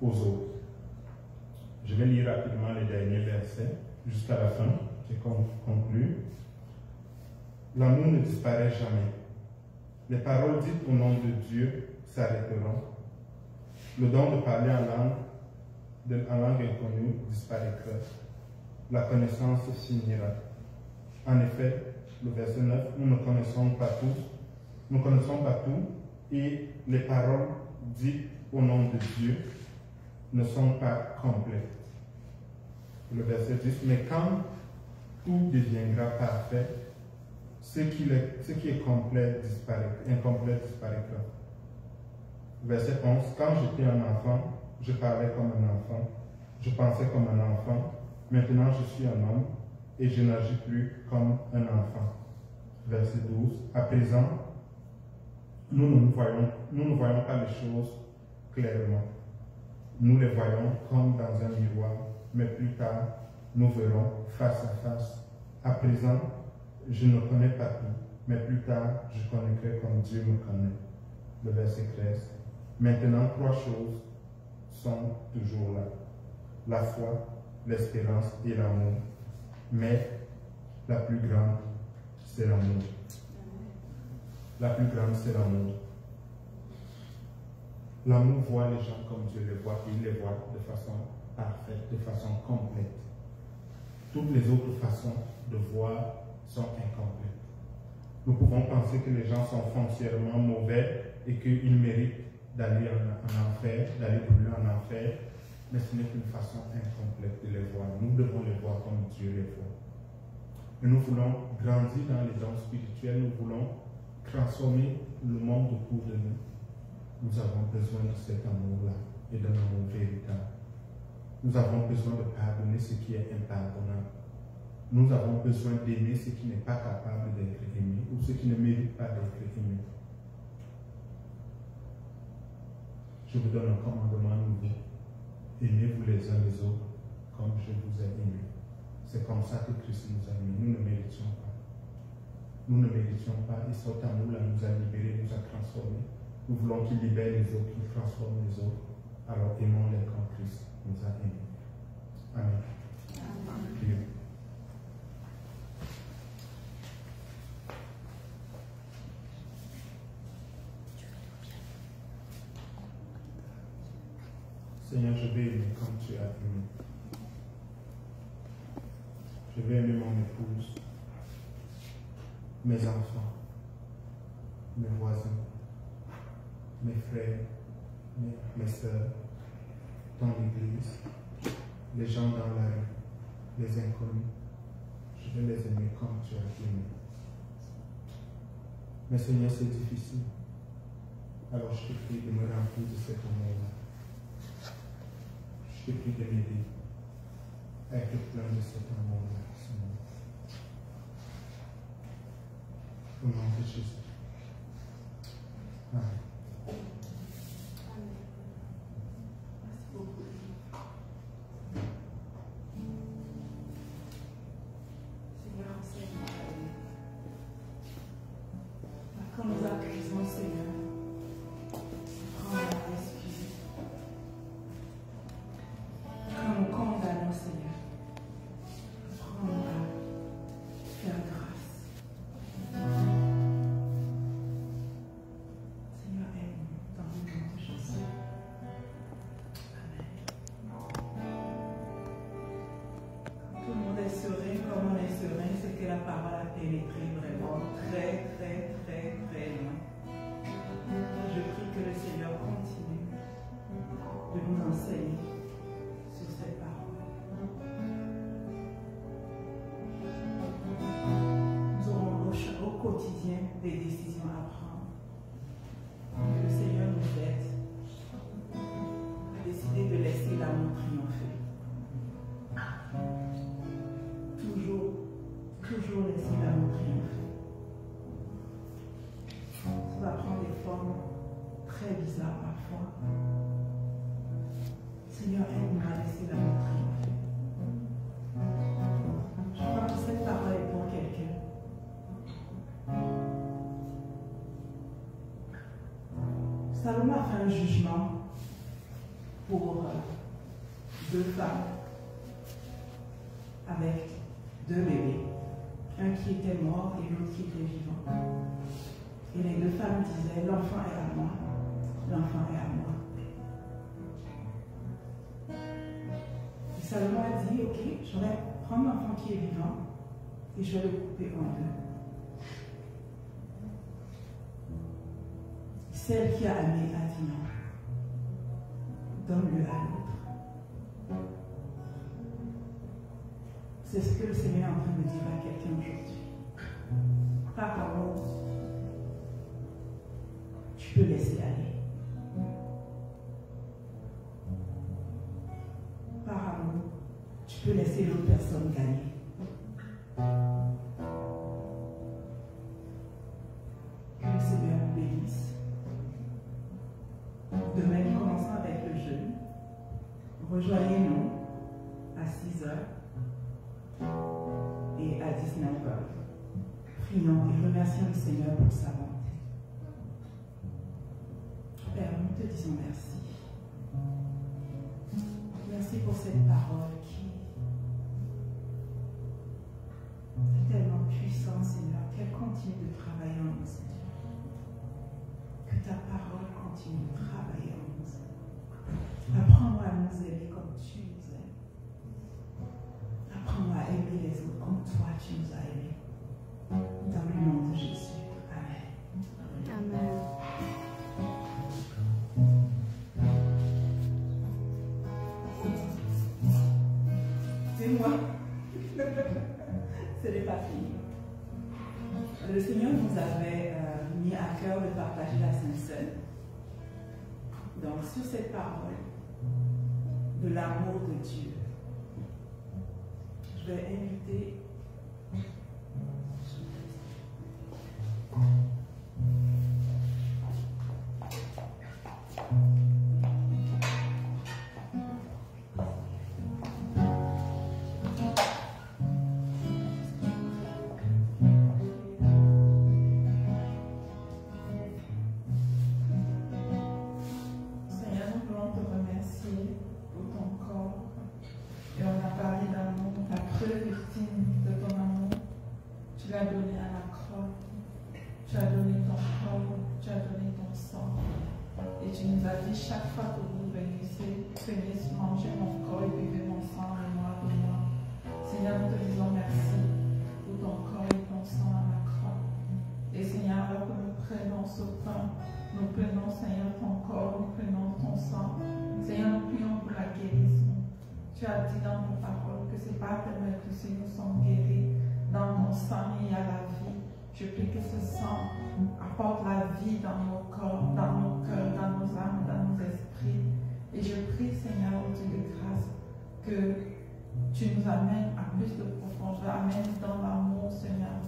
aux autres. Je vais lire rapidement les derniers versets jusqu'à la fin. J'ai conclu. L'amour ne disparaît jamais. Les paroles dites au nom de Dieu s'arrêteront. Le don de parler en langue inconnue disparaîtra. La connaissance finira. En effet, le verset 9, nous ne connaissons pas tout, et les paroles dites au nom de Dieu ne sont pas complètes. Le verset 10, mais quand tout deviendra parfait, ce qui est complet incomplet disparaîtra. Verset 11. Quand j'étais un enfant, je parlais comme un enfant, je pensais comme un enfant. Maintenant je suis un homme et je n'agis plus comme un enfant. Verset 12. À présent, nous ne voyons pas les choses clairement. Nous les voyons comme dans un miroir, mais plus tard, nous verrons face à face. À présent, je ne connais pas tout, mais plus tard, je connaîtrai comme Dieu me connaît. Le verset 13. Maintenant, 3 choses sont toujours là. La foi, l'espérance et l'amour. Mais la plus grande, c'est l'amour. La plus grande, c'est l'amour. L'amour voit les gens comme Dieu les voit, et il les voit de façon parfaite, de façon complète. Toutes les autres façons de voir sont incomplètes. Nous pouvons penser que les gens sont foncièrement mauvais et qu'ils méritent d'aller en enfer, d'aller brûler en enfer, mais ce n'est qu'une façon incomplète de les voir. Nous devons les voir comme Dieu les voit. Et nous voulons grandir dans les dons spirituels, nous voulons transformer le monde autour de nous. Nous avons besoin de cet amour-là et d'un amour véritable. Nous avons besoin de pardonner ce qui est impardonnable. Nous avons besoin d'aimer ce qui n'est pas capable d'être aimé ou ce qui ne mérite pas d'être aimé. Je vous donne un commandement nouveau. Aimez-vous les uns les autres comme je vous ai aimé. C'est comme ça que Christ nous a aimés. Nous ne méritions pas. Nous ne méritions pas et cet amour-là nous a libérés, nous a transformés. Nous voulons qu'il libère les autres, qu'il transforme les autres. Alors aimons-les comme Christ nous a aimés. Amen. Amen. Seigneur, je vais aimer comme tu as aimé. Je vais aimer mon épouse, mes enfants, mes voisins, mes frères, mes soeurs, dans l'église, les gens dans la rue, les inconnus. Je vais les aimer comme tu as aimé. Mais Seigneur, c'est difficile. Alors je te prie de me remplir de cet amour-là. Je te prie de m'aider à être plein de cet amour-là, Seigneur. Au nom de Jésus. Amen. Quand nous accusons, Seigneur, prends la excuse. Quand nous condamnons, Seigneur, prends la faire grâce. Seigneur, aide-nous dans le nom de Jésus. Amen. Tout le monde est serein, comme on est serein, c'est que la parole a pénétré vraiment très loin. Je prie que le Seigneur continue de nous enseigner sur cette parole. Nous aurons au quotidien des décisions à prendre. Que le Seigneur nous aide à décider de laisser l'amour triompher. Toujours laisser l'amour triompher. Ça va prendre des formes très bizarres parfois. Seigneur, aide-nous à laisser l'amour triompher. Je crois que cette parole est pour quelqu'un. Salomon a fait un jugement pour 2 femmes avec 2 bébés. Un qui était mort et l'autre qui était vivant. Et les 2 femmes disaient, l'enfant est à moi, l'enfant est à moi. Et Salomon a dit, ok, je vais prendre l'enfant qui est vivant et je vais le couper en 2. Celle qui a aimé a dit non. Donne-le à l'autre. C'est ce que le Seigneur est en train de dire à quelqu'un aujourd'hui. par amour, tu peux laisser aller. Par amour, tu peux laisser l'autre personne gagner. Que le Seigneur nous bénisse. Demain, nous commençons avec le jeûne. Rejoignez-nous à 6h et à 19h. Prions et remercions le Seigneur pour sa bonté. Père, nous te disons merci. Merci pour cette parole qui est tellement puissante, Seigneur, qu'elle continue de travailler en nous, Seigneur. Que ta parole continue de travailler en nous, Seigneur. Apprends-nous à nous aimer comme tu nous aimes. Apprends-nous à aimer les autres comme toi tu nous as aimés. Dans le nom de Jésus. Amen. Amen. C'est moi. Ce n'est pas fini. Le Seigneur nous avait mis à cœur de partager la Sainte Seine. Donc, sur cette parole de l'amour de Dieu, je vais inviter chaque fois que vous venez, Seigneur, mangez mon corps et buvez mon sang et moi de moi. Seigneur, nous te disons merci pour ton corps et ton sang à la croix. Et Seigneur, alors que nous prenons ce pain, nous prenons, Seigneur, ton corps, nous prenons ton sang. Seigneur, nous prions pour la guérison. Tu as dit dans ta parole que ce n'est pas tellement que si nous sommes guéris, dans mon sang il y a la vie. Je prie que ce sang apporte la vie dans nos corps, dans nos cœurs, dans nos âmes, dans nos esprits. Et je prie, Seigneur, au Dieu de grâce, que tu nous amènes à plus de profondeur, amène dans l'amour, Seigneur.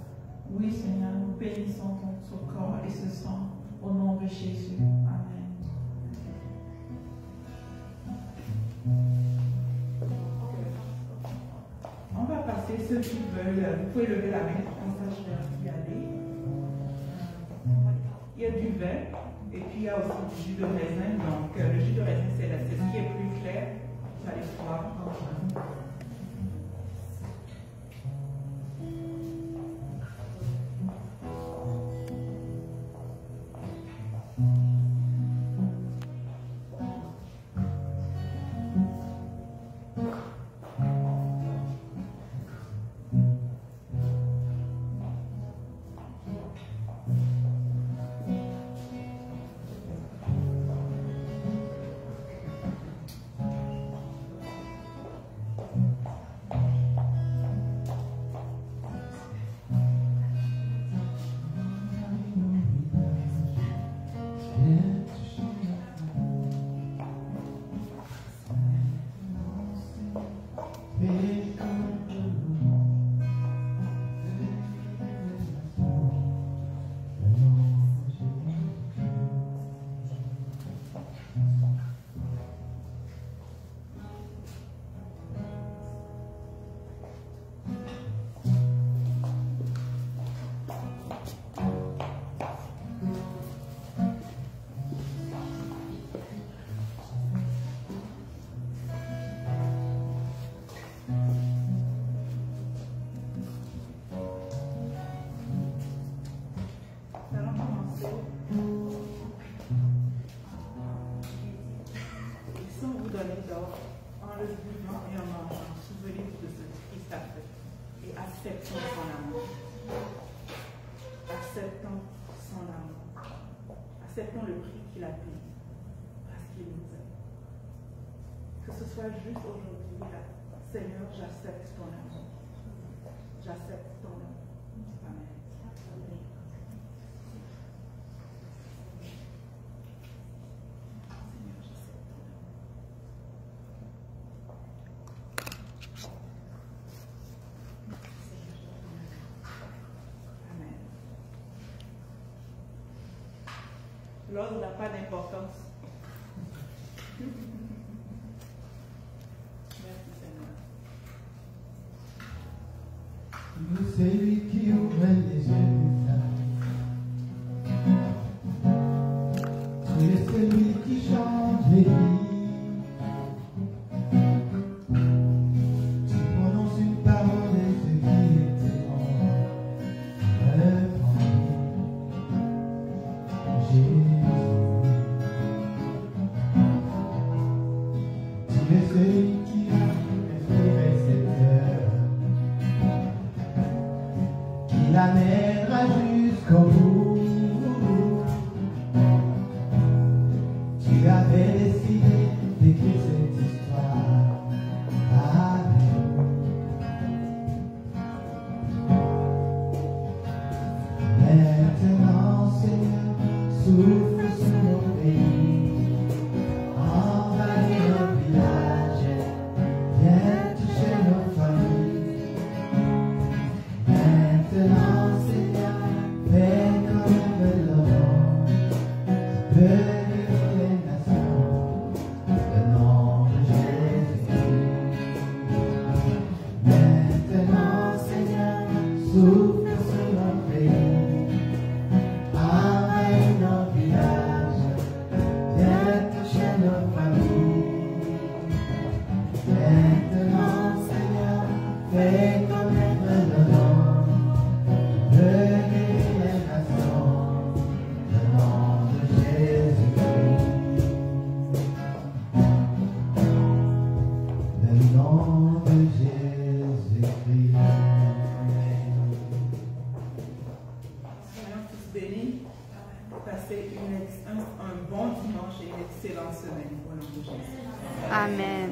Oui, Seigneur, nous bénissons ce corps et ce sang au nom de Jésus. Amen. On va passer, ceux qui veulent, vous pouvez lever la main, comme ça je vais y aller. Il y a du vin et puis il y a aussi du jus de raisin. Donc le jus de raisin, c'est ce qui est plus clair. Vous allez voir. Acceptons le prix qu'il a payé parce qu'il nous aime. Que ce soit juste aujourd'hui, Seigneur, j'accepte ton amour. J'accepte ton amour. Amen. L'ordre n'a pas d'importance. Merci Seigneur. C'est lui qui ouvre les yeux. C'est celui qui change les vies. Tu prononces une parole et ce qui était mort reprend Jésus. Tu es celui qui a inspiré cette heure, qui l'amènera jusqu'au bout. Tu avais décidé d'écrire cette histoire avec nous. Maintenant, Seigneur, souffle sur nos pays, envahis nos villages, viens toucher nos familles. Maintenant, Seigneur, fais connaître le nom, tu peux guérir les nations, le nom de Jésus. Maintenant, Seigneur, souffle sur nos pays, envahis nos villages, viens toucher nos familles. Maintenant, Seigneur, fais connaître le nom, de guérir les nations, le nom de Jésus-Christ. Le nom de Jésus-Christ. Seigneur, tous bénis. Passez un bon dimanche et une excellente semaine au nom de Jésus. Amen.